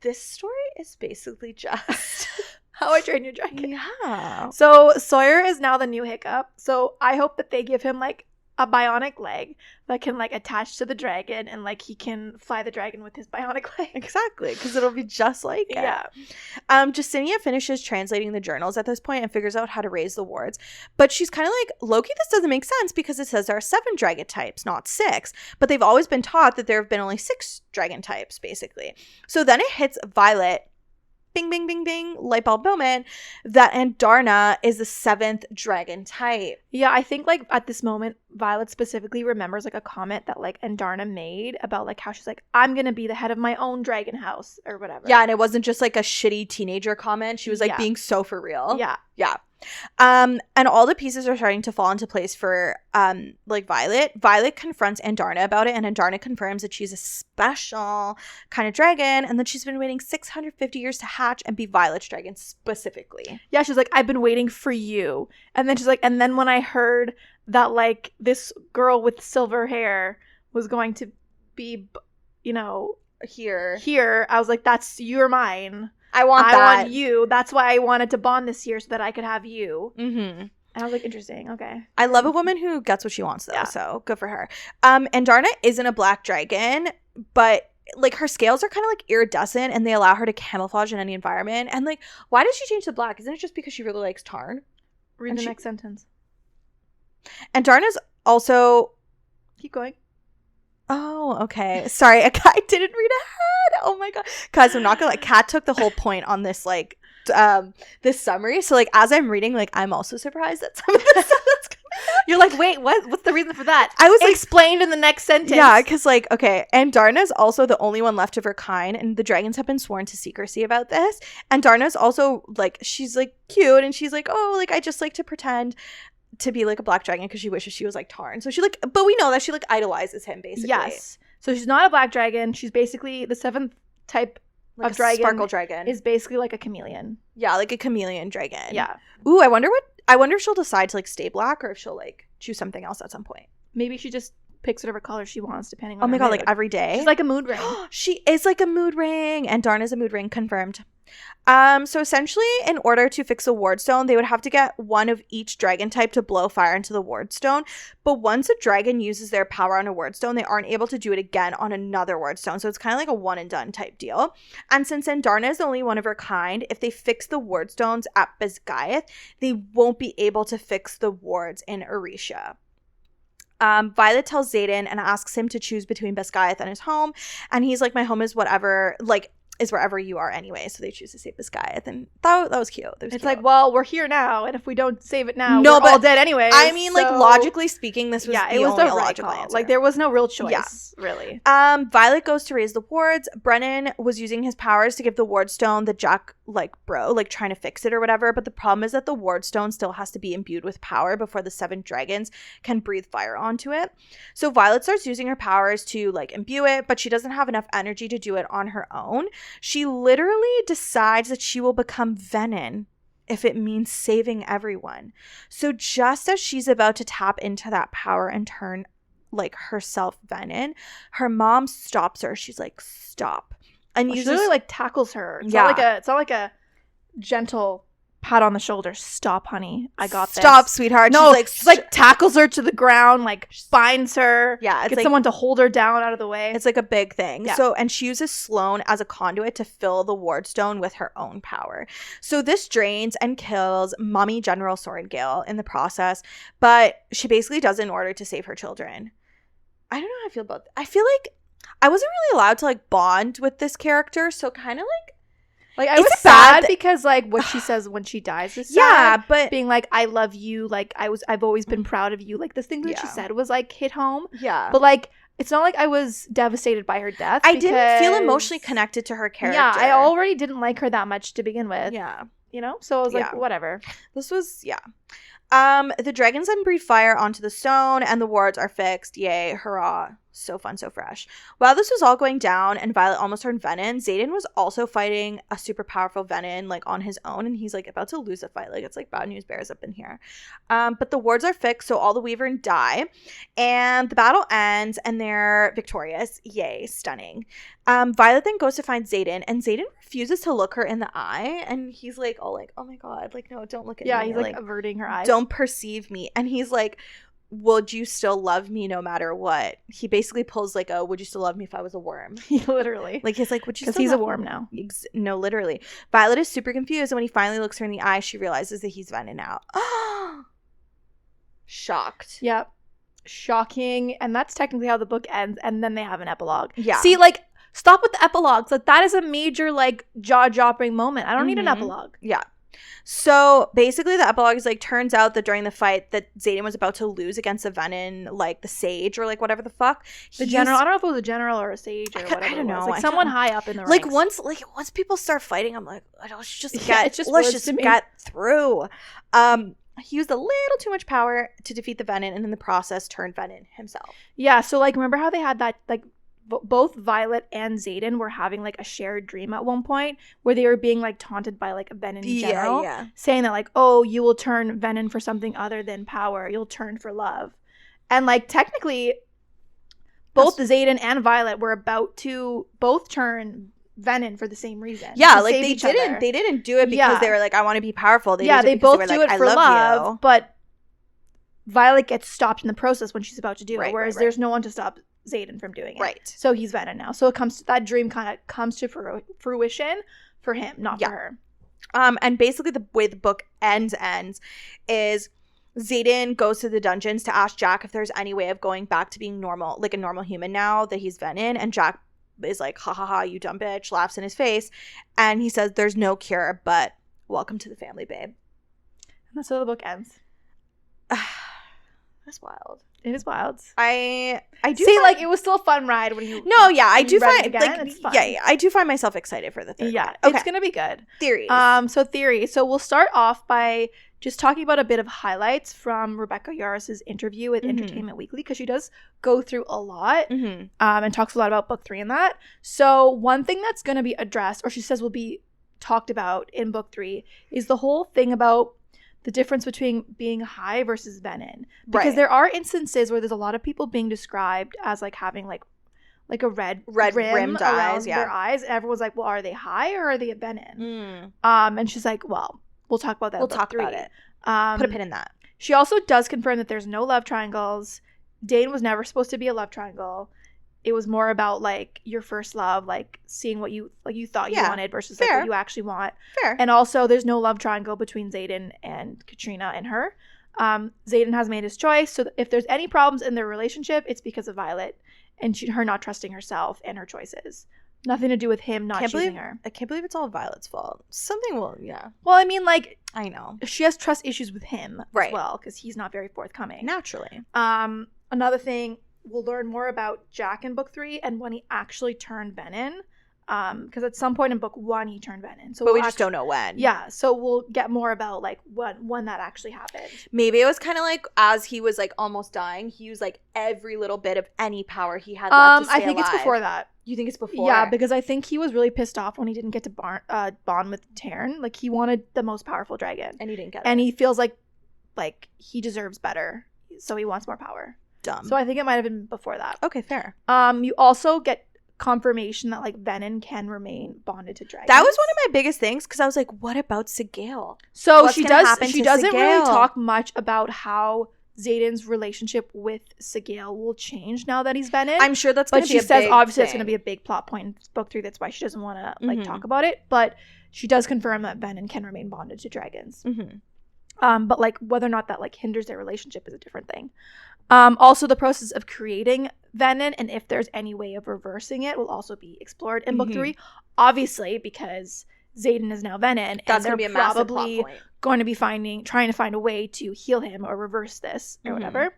This story is basically just... How I Trained Your Dragon. Yeah. So Sawyer is now the new Hiccup. So I hope that they give him, like, a bionic leg that can, like, attach to the dragon and, like, he can fly the dragon with his bionic leg. Exactly, because it'll be just like it. Yeah. Justinia finishes translating the journals at this point and figures out how to raise the wards. But she's kind of like, Loki, this doesn't make sense because it says there are 7 dragon types, not 6. But they've always been taught that there have been only 6 dragon types, basically. So then it hits Violet, bing, bing, bing, bing, light bulb moment, that Andarna is the 7th dragon type. Yeah, I think, like, at this moment, Violet specifically remembers, like, a comment that, like, Andarna made about, like, how she's like, I'm gonna be the head of my own dragon house or whatever. Yeah, and it wasn't just, like, a shitty teenager comment. She was, like, Yeah. being so for real. Yeah. Yeah. And all the pieces are starting to fall into place for like Violet. Violet confronts Andarna about it, and Andarna confirms that she's a special kind of dragon and that she's been waiting 650 years to hatch and be Violet's dragon specifically. Yeah, she's like, I've been waiting for you. And then she's like, and then when I heard that, like, this girl with silver hair was going to be, you know, here, I was like, you're mine. I want you. That's why I wanted to bond this year so that I could have you. Mm-hmm. And I was like, interesting. Okay. I love a woman who gets what she wants, though. Yeah. So good for her. Andarna isn't a black dragon, but, like, her scales are kind of, like, iridescent and they allow her to camouflage in any environment. And, like, why did she change to black? Isn't it just because she really likes Tarn? Read the next sentence. Andarna's also... Keep going. Oh, okay. Sorry, I didn't read ahead. Oh my god, guys, I'm not gonna, like, Kat took the whole point on this, like, this summary. So, like, as I'm reading, like, I'm also surprised that some of this stuff that's coming out. You're like, wait, what? What's the reason for that? I was, like, explained in the next sentence. Yeah, because, like, okay, Andarna's also the only one left of her kind, and the dragons have been sworn to secrecy about this. And Darna's also, like, she's, like, cute, and she's like, oh, like, I just like to pretend to be, like, a black dragon because she wishes she was like Tarn. So she, like, but we know that she, like, idolizes him, basically. Yes. So she's not a black dragon. She's basically the 7th type like of dragon. Sparkle dragon. Is basically like a chameleon. Yeah, like a chameleon dragon. Yeah. Ooh, I wonder if she'll decide to, like, stay black or if she'll, like, choose something else at some point. Maybe she just picks whatever color she wants depending on Oh my her god, mood. like, every day? She's like a mood ring. She is like a mood ring, and Darna's a mood ring, confirmed. So essentially, in order to fix a ward stone, they would have to get one of each dragon type to blow fire into the ward stone. But once a dragon uses their power on a ward stone, they aren't able to do it again on another ward stone. So it's kind of like a one and done type deal. And since Andarna is the only one of her kind, if they fix the ward stones at Basgiath, they won't be able to fix the wards in Orisha. Violet tells Xaden and asks him to choose between Basgiath and his home, and he's like, my home is whatever, like, is wherever you are anyway. So they choose to save Basgiath, and that was cute. It's cute. Like, well, we're here now, and if we don't save it now, no, we're all dead anyway. I mean, like, logically speaking, this was it was only the right logical call. answer. Like, there was no real choice, really. Violet goes to raise the wards. Brennan was using his powers to give the ward stone the Jack, like, bro, like, trying to fix it or whatever. But the problem is that the ward stone still has to be imbued with power before the 7 dragons can breathe fire onto it. So Violet starts using her powers to, like, imbue it, but she doesn't have enough energy to do it on her own. She literally decides that she will become Venom if it means saving everyone. So just as she's about to tap into that power and turn, like, herself Venom, her mom stops her. She's like, stop. And She uses, literally, like, tackles her. It's Yeah. not like a gentle pat on the shoulder. Stop, honey. I got this. Stop, sweetheart. No, she's like tackles her to the ground, like binds her. Yeah, it's gets like someone to hold her down out of the way. it's like a big thing. Yeah. So, and she uses Sloane as a conduit to fill the ward stone with her own power. So this drains and kills Mommy General Sorrengail in the process, but she basically does it in order to save her children. I don't know how I feel about that. I feel like I wasn't really allowed to like bond with this character, so kind of like I it's was sad sad because like what she says when she dies is sad. yeah, but Being like, I love you, like I've always been proud of you. Like this thing that she Yeah. said was like hit home. yeah. But like it's not like I was devastated by her death. I didn't feel because- emotionally connected to her character. Yeah, I already didn't like her that much to begin with. Yeah. You know? So I was like, Yeah. whatever. This was, yeah. The dragons then breathe fire onto the stone and the wards are fixed. Yay, hurrah. So fun, so fresh. While this was all going down and Violet almost turned Venin, Xaden was also fighting a super powerful Venin, like, on his own, and he's, like, about to lose a fight. Like, it's, like, bad news bears up in here. But the wards are fixed, so all the Weavern die, and the battle ends, and they're victorious. Yay, stunning. Violet then goes to find Xaden, and Xaden refuses to look her in the eye, and he's, like, oh my god, like, no, don't look at me. Yeah, he's, like, averting her eyes. Don't perceive me. And he's, like, would you still love me no matter what? He basically pulls like a would you still love me if I was a worm? Literally. Like he's like, would you Because still he's a love worm me? now. No, literally. Violet is super confused, and when he finally looks her in the eye, she realizes that he's Venin now. Shocked. Yep. Shocking. And that's technically how the book ends, and then they have an epilogue. Yeah. See, like, stop with the epilogues. Like, that is a major, like, jaw-dropping moment. I don't need an epilogue. Yeah. So basically the epilogue is like, turns out that during the fight that Xaden was about to lose against a Venin, like the sage or like whatever the fuck. The general, I don't know if it was a general or a sage or whatever. I don't know. Like someone high up in the like ranks. once people start fighting, I'm like, let's just let's just get through. He used a little too much power to defeat the Venin, and in the process turned Venin himself. Yeah, so like remember how they had that like both Violet and Xaden were having like a shared dream at one point where they were being like taunted by like a Venin general, saying that like, oh, you will turn Venin for something other than power, you'll turn for love. And like technically both Xaden and Violet were about to both turn Venin for the same reason. Yeah, like they didn't do it because they were like, I want to be powerful. They both do it for love, but Violet gets stopped in the process when she's about to do it, whereas there's no one to stop Xaden from doing it. Right. So he's Venin now. So that dream kind of comes to fruition for him, not for her. And basically the way the book ends is Xaden goes to the dungeons to ask Jack if there's any way of going back to being normal, like a normal human now that he's Venin, and Jack is like, ha ha ha, you dumb bitch, laughs in his face, and he says there's no cure, but welcome to the family, babe. And that's how the book ends. That's wild. It is wild. I do see, like, it was still a fun ride when you. No, yeah, I do find again, like it's fun. yeah, I do find myself excited for the third. Yeah, one. Okay. It's gonna be good. Theories. So we'll start off by just talking about a bit of highlights from Rebecca Yarros' interview with Entertainment Weekly, because she does go through a lot and talks a lot about book 3 in that. So one thing that's going to be addressed, or she says will be talked about in book 3, is the whole thing about the difference between being high versus Venin. Because there are instances where there's a lot of people being described as like having like a red rim around their eyes. And everyone's like, well, are they high or are they a Venin? And she's like, well, we'll talk about that. We'll talk about it. Put a pin in that. She also does confirm that there's no love triangles. Dane was never supposed to be a love triangle. It was more about like your first love, like seeing what you thought you wanted versus like what you actually want. Fair. And also there's no love triangle between Xaden and Katrina and her. Xaden has made his choice. So if there's any problems in their relationship, it's because of Violet and her not trusting herself and her choices. Nothing to do with him not choosing her. I can't believe it's all Violet's fault. Something will, Well, I mean, like, I know. She has trust issues with him as well, because he's not very forthcoming. Naturally. Another thing, we'll learn more about Jack in book 3 and when he actually turned Venin. Because at some point in book 1 he turned Venin. So but we just don't know when. Yeah, so we'll get more about like when that actually happened. Maybe it was kind of like as he was like almost dying, he used like every little bit of any power he had left to stay I think alive. It's before that. You think it's before? Yeah, because I think he was really pissed off when he didn't get to bond with Taryn. Like he wanted the most powerful dragon, and he didn't get it. And he feels like he deserves better, so he wants more power. Dumb. So I think it might have been before that. Okay, fair. You also get confirmation that like Venin can remain bonded to dragons. That was one of my biggest things because I was like, what about Sorrengail? So What's she gonna happen to doesn't really Sorrengail? talk much about how Xaden's relationship with Sorrengail will change now that he's Venin. I'm sure that's going but to be she says big obviously it's thing. going to be a big plot point in book 3. That's why she doesn't want to like Mhm. talk about it. But she does confirm that Venin can remain bonded to dragons. Mhm. But like whether or not that like hinders their relationship is a different thing. Also the process of creating Venin and if there's any way of reversing it will also be explored in book Mhm. 3. Obviously because Xaden is now Venin That's and going they're to be a massive plot probably point. going to be trying to find a way to heal him or reverse this or Mhm. whatever.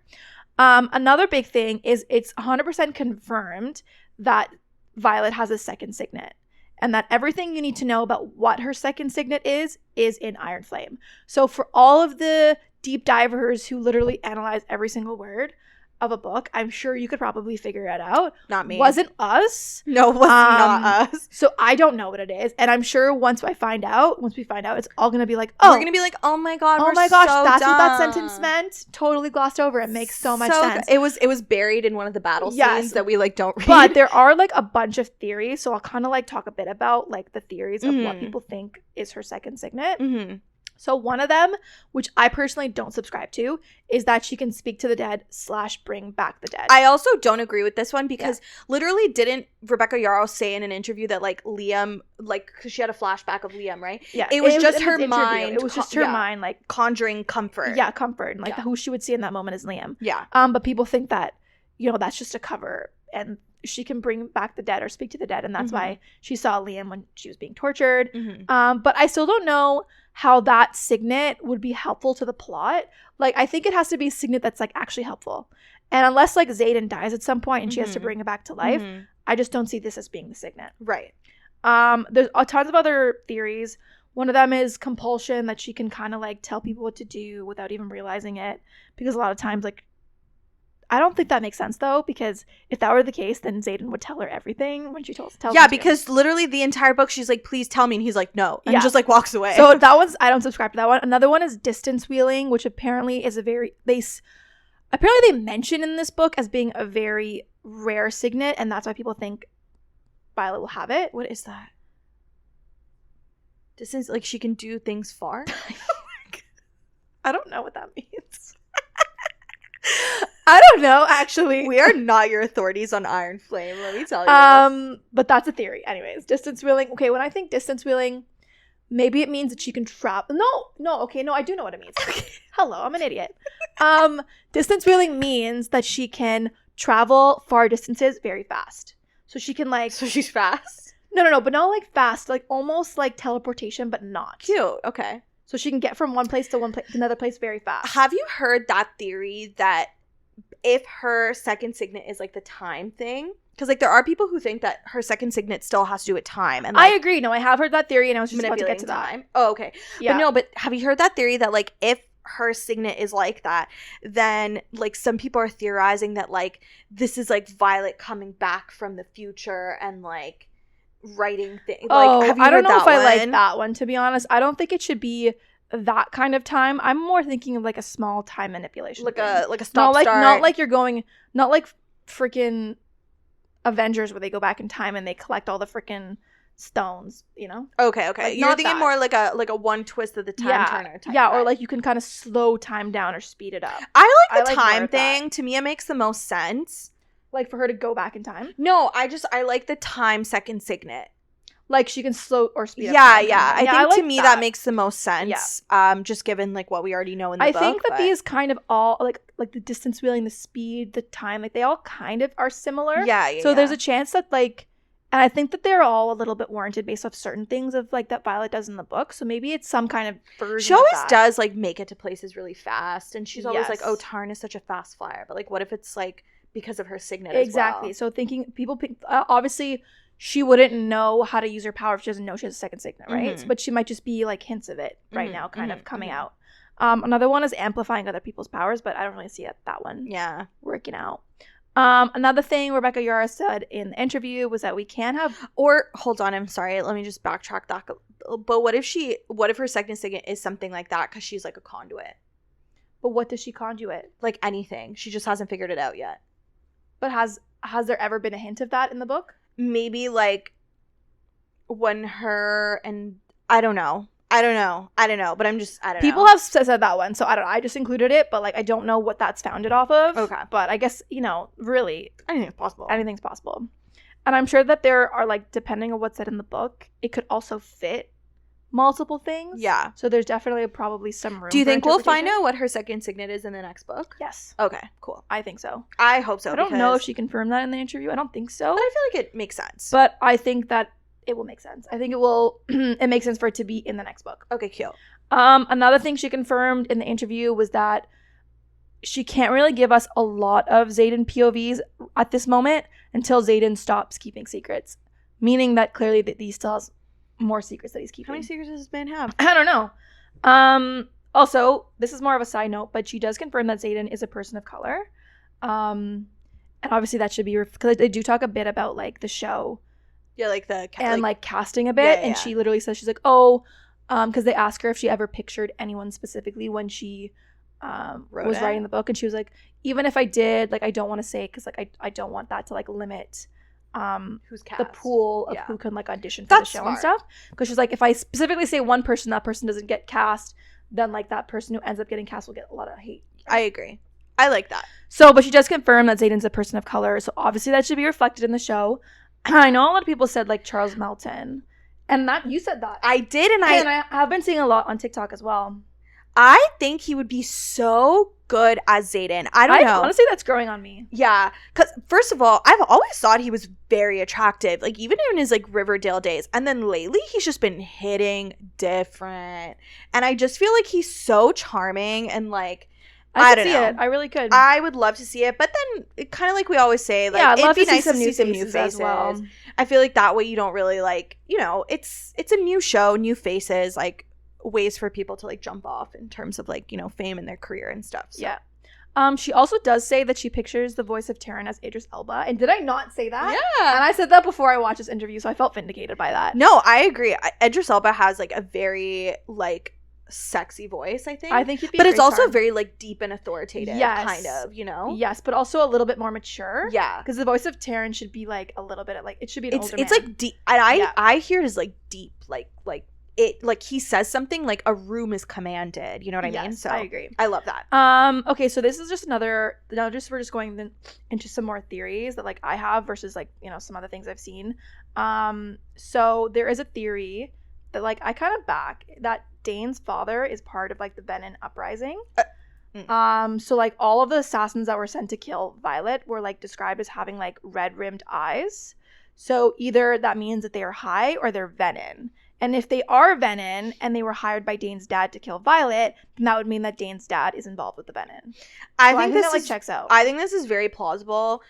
Another big thing is it's 100% confirmed that Violet has a second signet and that everything you need to know about what her second signet is in Iron Flame. So for all of the deep divers who literally analyze every single word of a book, I'm sure you could probably figure it out. Not me. Wasn't us. No, it was not us. So I don't know what it is. And I'm sure once we find out, it's all going to be like, We're going to be like, oh my God, oh we're my gosh, so that's what that dumb. sentence meant. Totally glossed over. It makes so much good. sense. It was buried in one of the battle Yes. scenes that we like don't read. But there are like a bunch of theories. So I'll kind of like talk a bit about like the theories of what Mhm. people think is her second signet. Mhm. So one of them, which I personally don't subscribe to, is that she can speak to the dead / bring back the dead. I also don't agree with this one because literally didn't Rebecca Yarros say in an interview that like Liam, like, because she had a flashback of Liam, right? Yeah, It was just in her this interview. mind. It was just her mind, like conjuring comfort. Yeah, comfort, and like Yeah. who she would see in that moment is Liam. Yeah. But people think that that's just a cover, and she can bring back the dead or speak to the dead, and that's why she saw Liam when she was being tortured. Mhm. But I still don't know how that signet would be helpful to the plot. Like, I think it has to be a signet that's like actually helpful, and unless like Xaden dies at some point and she has to Mhm. bring it back to life, Mhm. I just don't see this as being the signet. Right. There's tons of other theories. One of them is compulsion, that she can kind of like tell people what to do without even realizing it, because a lot of times like I don't think that makes sense though, because if that were the case, then Xaden would tell her everything when she tells him to. Because literally the entire book she's like, please tell me, and he's like, no, and Yeah. just like walks away. So that one's, I don't subscribe to that one. Another one is distance wheeling, which apparently is apparently they mention in this book as being a very rare signet, and that's why people think Violet will have it. What is that? Distance, like she can do things far? I don't know what that means. I don't know, actually. We are not your authorities on Iron Flame, let me tell you. But that's a theory. Anyways, distance wheeling. Okay, when I think distance wheeling, maybe it means that she can travel. No, I do know what it means. Hello, I'm an idiot. Distance wheeling means that she can travel far distances very fast. So she can like. So she's fast? No, but not like fast, like almost like teleportation, but not. Cute, okay. So she can get from one place to another place very fast. Have you heard that theory that if her second signet is like the time thing? Because like there are people who think that her second signet still has to do with time. And I like, agree. No, I have heard that theory, and I was just about to get manipulating to that. time. Oh, okay. Yeah. But have you heard that theory that like if her signet is like that, then like some people are theorizing that like this is like Violet coming back from the future and like writing things. Oh, Like, have you I don't heard know if that I like one? that one, to be honest. I don't think it should be that kind of time. I'm more thinking of like a small time manipulation Like thing. a stop start. Not like you're going, not like freaking Avengers where they go back in time and they collect all the freaking stones, Okay. Like, You're not thinking that. more like a one twist of the time turner type. Yeah, or vibe. like you can kind of slow time down or speed it up. I like the I like more time of that. thing. To me, it makes the most sense. Like for her to go back in time. No, I like the time second signet. Like she can slow or speed up Yeah. time. I think like to me that makes the most sense. Just given like what we already know in the I book. think that but- these kind of all like the distance wheeling, the speed, the time, like they all kind of are similar. Yeah. So there's a chance that like, and I think that they're all a little bit warranted based off certain things of like that Violet does in the book. So maybe it's some kind of version. She always of that. does like make it to places really fast, and she's always like, Yes. "Oh, Tarn is such a fast flyer." But like, what if it's like because of her signet? Exactly. As well? So obviously she wouldn't know how to use her power if she doesn't know she has a second signet, right? Mhm. But she might just be like hints of it right Mhm, now, kind of mhm, coming mhm. out. Another one is amplifying other people's powers, but I don't really see that one Yeah. working out. Another thing Rebecca Yarros said in the interview was that we can have. Or hold on, I'm sorry. Let me just backtrack that. But what if her second signet is something like that because she's like a conduit, But what does she conduit? like anything? She just hasn't figured it out yet. But has there ever been a hint of that in the book? maybe like when her and I don't know, but I'm just I don't People know. have said that one, so I don't know. I just included it, but like I don't know what that's founded off of. Okay. But I guess, really Anything's possible. anything's possible. And I'm sure that there are, like, depending on what's said in the book, it could also fit multiple things. Yeah. So there's definitely probably some room. Do you for think we'll find interpretation. out what her second signet is in the next book? Yes. Okay, cool. I think so. I hope so. I don't know if she confirmed that in the interview. I don't think so. But I feel like it makes sense. But I think that it will make sense. I think it will. It makes sense for it to be in the next book. Okay, cute. Another thing she confirmed in the interview was that she can't really give us a lot of Xaden POVs at this moment until Xaden stops keeping secrets. Meaning that clearly that he still has more secrets that he's keeping. How many secrets does this man have? I don't know. Also, this is more of a side note, but she does confirm that Xaden is a person of color. And obviously that should be because they do talk a bit about like the show. Yeah, like the and like casting a bit. And she literally says, she's like, because they ask her if she ever pictured anyone specifically when she was writing the book, and she was like, even if I did, like, I don't want to say, because like I don't want that to like limit who's cast, the pool of who can like audition for the show and stuff. Because she's like, if I specifically say one person, that person doesn't get cast, then like that person who ends up getting cast will get a lot of hate. I agree. I like that. So, but she does confirm that Xaden's a person of color, so obviously that should be reflected in the show. I know a lot of people said like Charles Melton, and that you said that. I did, and I have been seeing a lot on TikTok as well. I think he would be so good as Xaden. I don't know. Honestly, that's growing on me. Yeah, because first of all, I've always thought he was very attractive, like even in his like Riverdale days, and then lately he's just been hitting different, and I just feel like he's so charming and like. I don't know. It. I really could. I would love to see it, but then kind of like we always say, like, I'd love it'd be to nice see to see some new faces. as well. I feel like that way you don't really like, it's a new show, new faces, like ways for people to like jump off in terms of like, fame in their career and stuff. So. Yeah. She also does say that she pictures the voice of Taryn as Idris Elba. And did I not say that? Yeah. And I said that before I watched this interview, so I felt vindicated by that. No, I agree. Idris Elba has like a very like sexy voice, I think he'd be, but it's also very like deep and authoritative. Yes, kind of, yes, but also a little bit more mature. Yeah, because the voice of Taryn should be like a little bit like, it should be an older man. It's like deep, and I hear it as like deep, like it, like he says something like a room is commanded, you know what I mean? So I agree. I love that. Okay, so this is just we're just going into some more theories that like I have versus like some other things I've seen. So there is a theory that like I kind of back that Dane's father is part of like the Venin uprising. So like all of the assassins that were sent to kill Violet were like described as having like red rimmed eyes. So either that means that they are high or they're Venin. And if they are Venin and they were hired by Dane's dad to kill Violet, then that would mean that Dane's dad is involved with the Venin. I think this that like checks out. I think this is very plausible.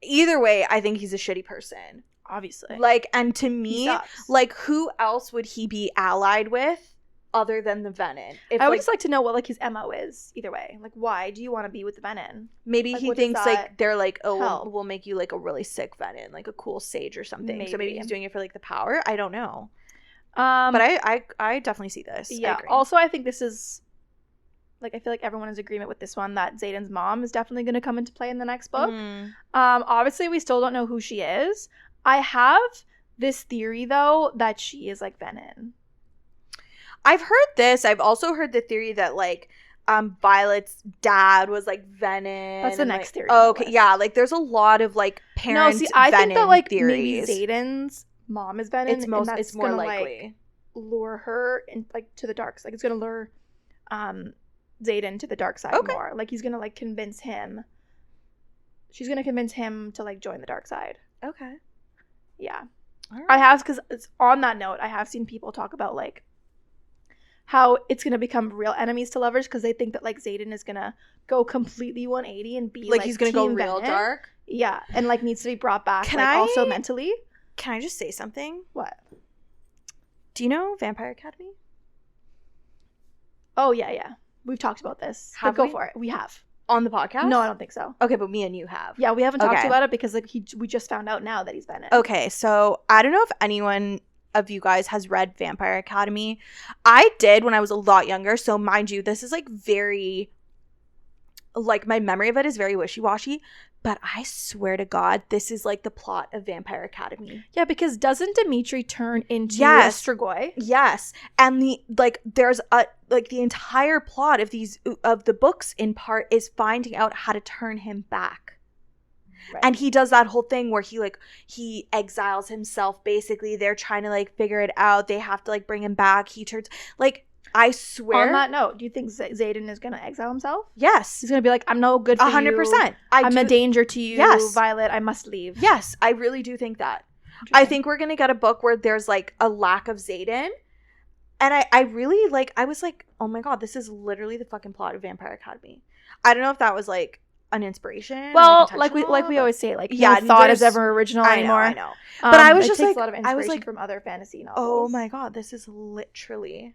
Either way, I think he's a shitty person. Obviously. Like, and to me, like, who else would he be allied with other than the Venin? I would just like to know what like his MO is. Either way, like, why do you want to be with the Venin? Maybe like, he thinks like they're like, oh, we'll make you like a really sick Venin, like a cool sage or something. Maybe. So maybe he's doing it for like the power. I don't know. But I definitely see this. Yeah. Also, I think this is like, I feel like everyone is in agreement with this one that Xaden's mom is definitely going to come into play in the next book. Obviously, we still don't know who she is. I have this theory though that she is like Venin. I've heard this. I've also heard the theory that like Violet's dad was like Venin. That's the next theory. Oh, okay, yeah. Like there's a lot of like parent. No, see, I think that like theories. Maybe Xaden's mom is Venin. It's more likely. Like, lure her in like to the dark side. Like it's gonna lure Xaden to the dark side more. Like he's gonna like convince him. She's gonna convince him to like join the dark side. Okay. Yeah. All right. I have, because it's on that note, I have seen people talk about like how it's gonna become real enemies to lovers because they think that like Xaden is gonna go completely 180 and be like he's gonna go real dark. Yeah, and like needs to be brought back. Also mentally. Can I just say something? What? Do you know Vampire Academy? Oh yeah. We've talked about this. Go for it. We have. On the podcast? No, I don't think so. Okay, but me and you have. Yeah, we haven't talked about it because like we just found out now that he's Venin. Okay, so I don't know if anyone of you guys has read Vampire Academy. I did when I was a lot younger, so mind you, this is like very, like my memory of it is very wishy-washy, But I swear to God, this is like the plot of Vampire Academy. Yeah, because doesn't Dimitri turn into Yes. a Strigoi? Yes. And there's the entire plot of the books in part is finding out how to turn him back. Right. And he does that whole thing where he exiles himself. Basically, they're trying to like figure it out. They have to like bring him back. He turns like, I swear. On that note, do you think Xaden is going to exile himself? Yes. He's going to be like, I'm no good for 100%. you. I'm a danger to you, Yes. Violet. I must leave. Yes, I really do think that. I think we're going to get a book where there's like a lack of Xaden. And I really like, I was like, oh my God, this is literally the fucking plot of Vampire Academy. I don't know if that was like an inspiration. Well, like we always say, like, no thought is ever original anymore. I know. But I was just takes like, a lot of inspiration from other fantasy novels. Oh my God, this is literally.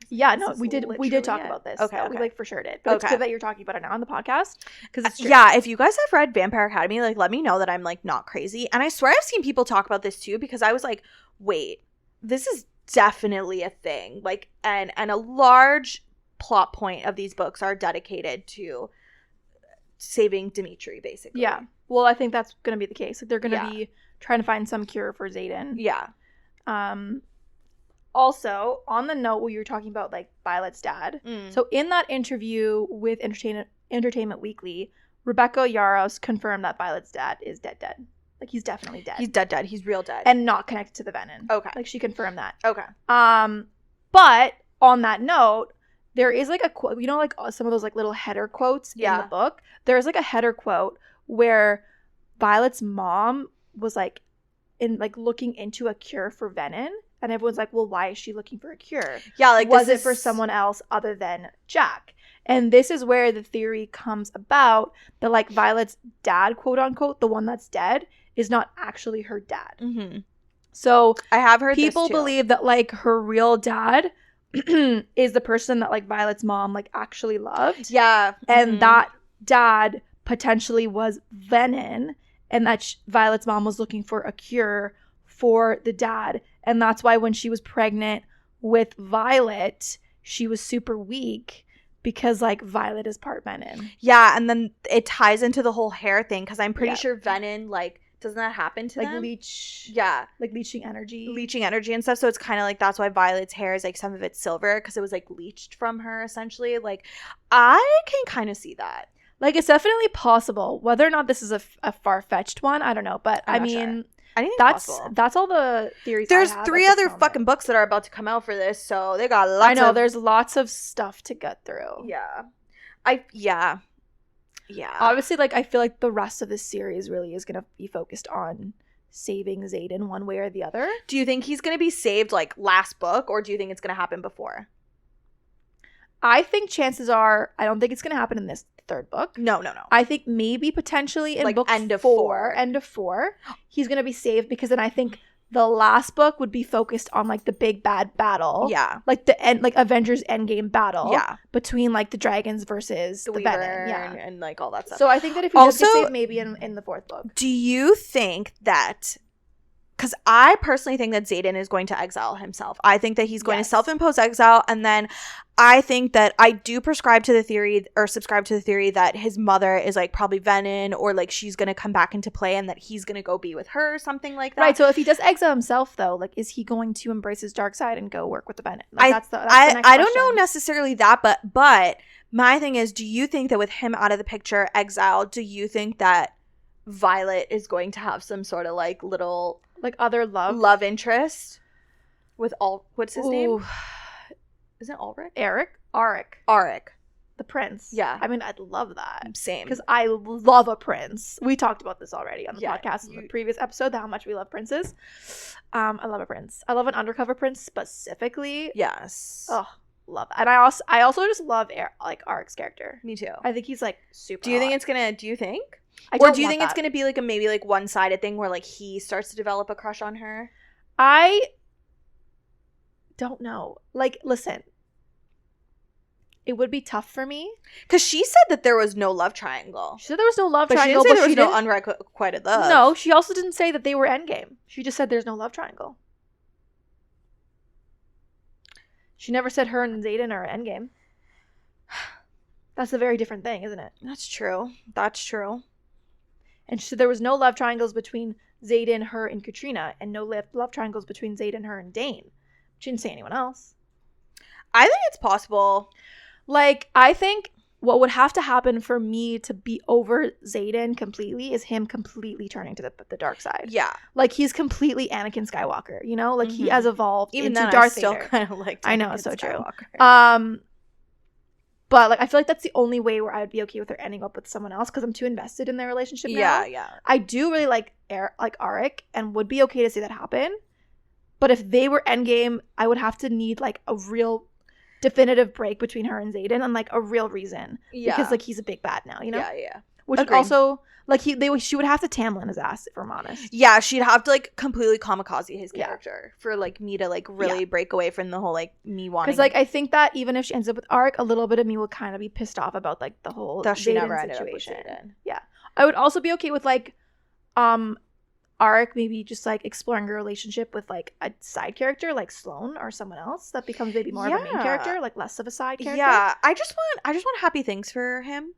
Yeah, no, we did talk about this. Okay, we like for sure did. But it's good that you're talking about it now on the podcast because it's true. Yeah, if you guys have read Vampire Academy, like let me know that I'm like not crazy. And I swear I've seen people talk about this too because I was like, wait, this is definitely a thing. Like, and a large plot point of these books are dedicated to saving Dimitri, basically. Yeah. Well, I think that's going to be the case. Like, they're going to be trying to find some cure for Xaden. Yeah. Also, on the note where you were talking about like Violet's dad, so in that interview with Entertainment Weekly, Rebecca Yarros confirmed that Violet's dad is dead. Like, he's definitely dead. He's dead. He's real dead. And not connected to the Venom. Okay. Like, she confirmed that. Okay. But on that note, there is like a quote, you know, like some of those like little header quotes in the book. There's like a header quote where Violet's mom was like looking into a cure for Venom. And everyone's like, well, why is she looking for a cure? Yeah, like, was it for someone else other than Jack? And this is where the theory comes about that, like, Violet's dad, quote unquote, the one that's dead, is not actually her dad. Mm-hmm. So I have heard people believe that, like, her real dad is the person that, like, Violet's mom, like, actually loved. Yeah. And that dad potentially was Venom, and that Violet's mom was looking for a cure for the dad. And that's why when she was pregnant with Violet, she was super weak because, like, Violet is part Venom. Yeah, and then it ties into the whole hair thing because I'm pretty sure Venom, like, doesn't that happen to them? Like leeching energy. Leeching energy and stuff. So it's kind of like that's why Violet's hair is like some of it's silver because it was like leached from her essentially. Like, I can kind of see that. Like, it's definitely possible. Whether or not this is a far-fetched one, I don't know. But I mean... Sure. I think that's all the theories. There's 3 other fucking books that are about to come out for this, so they got lots. I know there's lots of stuff to get through. Yeah. Obviously, like, I feel like the rest of this series really is gonna be focused on saving Xaden one way or the other. Do you think he's gonna be saved like last book, or do you think it's gonna happen before? I think chances are, I don't think it's gonna happen in this 3rd book. No. I think maybe potentially in like book end of 4, he's gonna be saved because then I think the last book would be focused on like the big bad battle. Yeah. Like the end, like Avengers Endgame battle. Yeah. Between like the dragons versus the Venom. Yeah. And like all that stuff. So I think that if he does get saved, maybe in the 4th book. Do you think that? Because I personally think that Xaden is going to exile himself. I think that he's going to self-impose exile. And then I think that I do subscribe to the theory that his mother is like probably Venom, or like she's going to come back into play and that he's going to go be with her or something like that. Right. So if he does exile himself, though, like, is he going to embrace his dark side and go work with the Venom? Like, that's the next question. I don't know necessarily that, but my thing is, do you think that with him out of the picture, exile, do you think that Violet is going to have some sort of like little like other love interest with what's his name? Is it Ulrich? Arik. The prince. Yeah. I mean, I'd love that. Same. Because I love a prince. We talked about this already on the podcast in the previous episode, how much we love princes. I love a prince. I love an undercover prince specifically. Yes. Oh, love that. And I also just love Arik's character. Me too. I think he's like super Do you think hot. it's gonna, do you think? Or do you think it's gonna be like a maybe like one-sided thing where like he starts to develop a crush on her? I don't know. Like, listen. It would be tough for me. Because she said that there was no love triangle. She said there was no love but triangle. She didn't say there was no unrequited love. No, she also didn't say that they were endgame. She just said there's no love triangle. She never said her and Xaden are endgame. That's a very different thing, isn't it? That's true. And so there was no love triangles between Xaden, her, and Katrina, and no love triangles between Xaden, her, and Dane. She didn't say anyone else. I think it's possible. Like, I think what would have to happen for me to be over Xaden completely is him completely turning to the dark side. Yeah. Like, he's completely Anakin Skywalker, you know? Like, he has evolved Even into then, Darth I still Vader. kind of liked I know, Anakin it's so true. Skywalker. But, like, I feel like that's the only way where I would be okay with her ending up with someone else because I'm too invested in their relationship now. Yeah. I do really like Arik and would be okay to see that happen. But if they were endgame, I would have to need, like, a real definitive break between her and Xaden and, like, a real reason. Yeah. Because, like, he's a big bad now, you know? Yeah. Which would also, like, she would have to Tamlin his ass, if I'm honest. Yeah, she'd have to, like, completely kamikaze his character for, like, me to, like, really break away from the whole, like, me wanting. Because, like, I think that even if she ends up with Arik, a little bit of me will kind of be pissed off about, like, the whole that she never Xaden situation. Ended up with Xaden. Yeah. I would also be okay with, like, Arik maybe just, like, exploring a relationship with, like, a side character, like Sloane or someone else that becomes maybe more of a main character, like, less of a side character. Yeah, I just want happy things for him.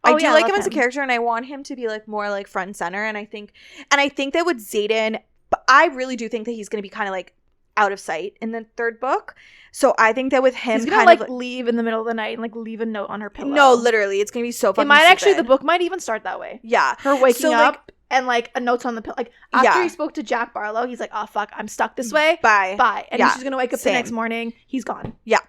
Oh, I do like him as a character, and I want him to be, like, more, like, front and center, and I think that with Xaden, but I really do think that he's going to be kind of, like, out of sight in the third book. So I think that with him, he's gonna, like, leave in the middle of the night and, like, leave a note on her pillow. No, literally, it's gonna be so fucking the book might even start that way. Yeah. Her waking up and, like, a note on the pillow. Like, after he spoke to Jack Barlow, he's like, oh, fuck, I'm stuck this way. Bye. And she's gonna wake up the next morning. He's gone. Yeah.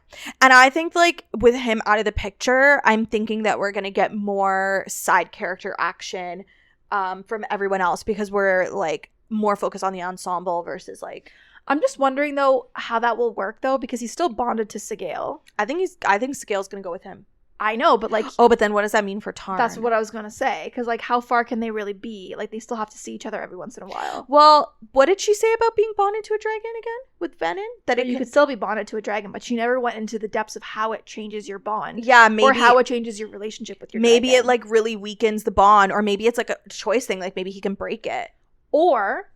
And I think, like, with him out of the picture, I'm thinking that we're gonna get more side character action from everyone else because we're, like, more focused on the ensemble versus, like... I'm just wondering, though, how that will work, though, because he's still bonded to Sorrengail. I think Sorrengail's gonna go with him. I know, but, like... Oh, but then what does that mean for Tarn? That's what I was gonna say, because, like, how far can they really be? Like, they still have to see each other every once in a while. Well, what did she say about being bonded to a dragon again with Venin? That you could still be bonded to a dragon, but she never went into the depths of how it changes your bond. Yeah, maybe... Or how it changes your relationship with your maybe dragon. It, like, really weakens the bond, or maybe it's, like, a choice thing. Like, maybe he can break it. Or,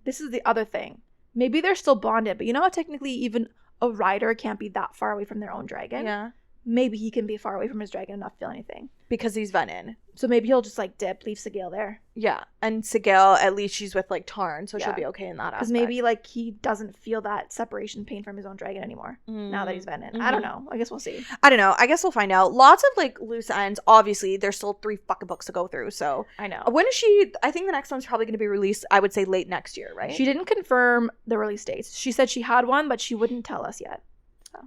this is the other thing. Maybe they're still bonded, but you know how technically even a rider can't be that far away from their own dragon? Yeah. Maybe he can be far away from his dragon and not feel anything. Because he's Venin. So maybe he'll just, like, leave Sorrengail there. Yeah. And Sorrengail, at least she's with, like, Tarn, so she'll be okay in that aspect. Because maybe, like, he doesn't feel that separation pain from his own dragon anymore now that he's Venin. Mm-hmm. I don't know. I guess we'll see. I don't know. I guess we'll find out. Lots of, like, loose ends. Obviously, there's still 3 fucking books to go through, so. I know. When is she? I think the next one's probably going to be released, I would say, late next year, right? She didn't confirm the release dates. She said she had one, but she wouldn't tell us yet. So.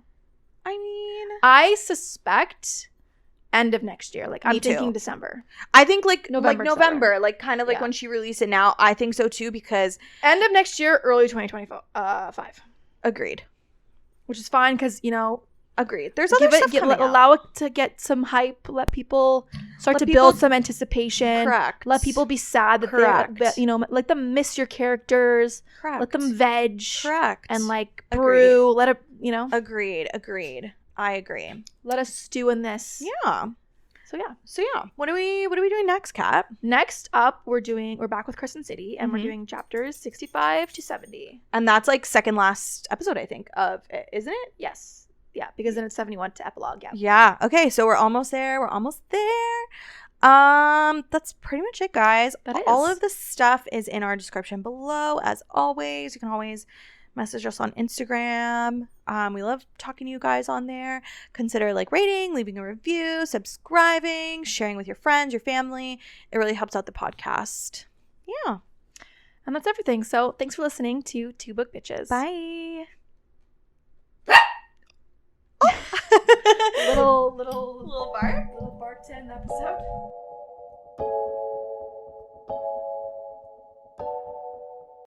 I mean, I suspect end of next year. Like, I'm thinking December. I think, like, November. Like, kind of like when she released it now. I think so, too, because... End of next year, early 2025. Agreed. Which is fine, because, you know... Agreed. There's other stuff coming out. Allow it to get some hype. Let people start to build some anticipation. Correct. Let people be sad that they, you know, let them miss your characters. Correct. Let them veg. Correct. And, like, brew. Let it, you know. Agreed. I agree. Let us stew in this. Yeah. So yeah. What are we doing next, Kat? Next up, we're back with Crescent City, and we're doing chapters 65 to 70. And that's, like, second last episode, I think, of it, isn't it? Yes. Yeah, because then it's 71 to epilogue. Yeah. Okay, so we're almost there. That's pretty much it, guys. All of the stuff is in our description below, as always. You can always message us on Instagram. We love talking to you guys on there. Consider, like, rating, leaving a review, subscribing, sharing with your friends, your family. It really helps out the podcast. Yeah. And that's everything. So thanks for listening to Two Book Bitches. Bye. little bark to end the episode.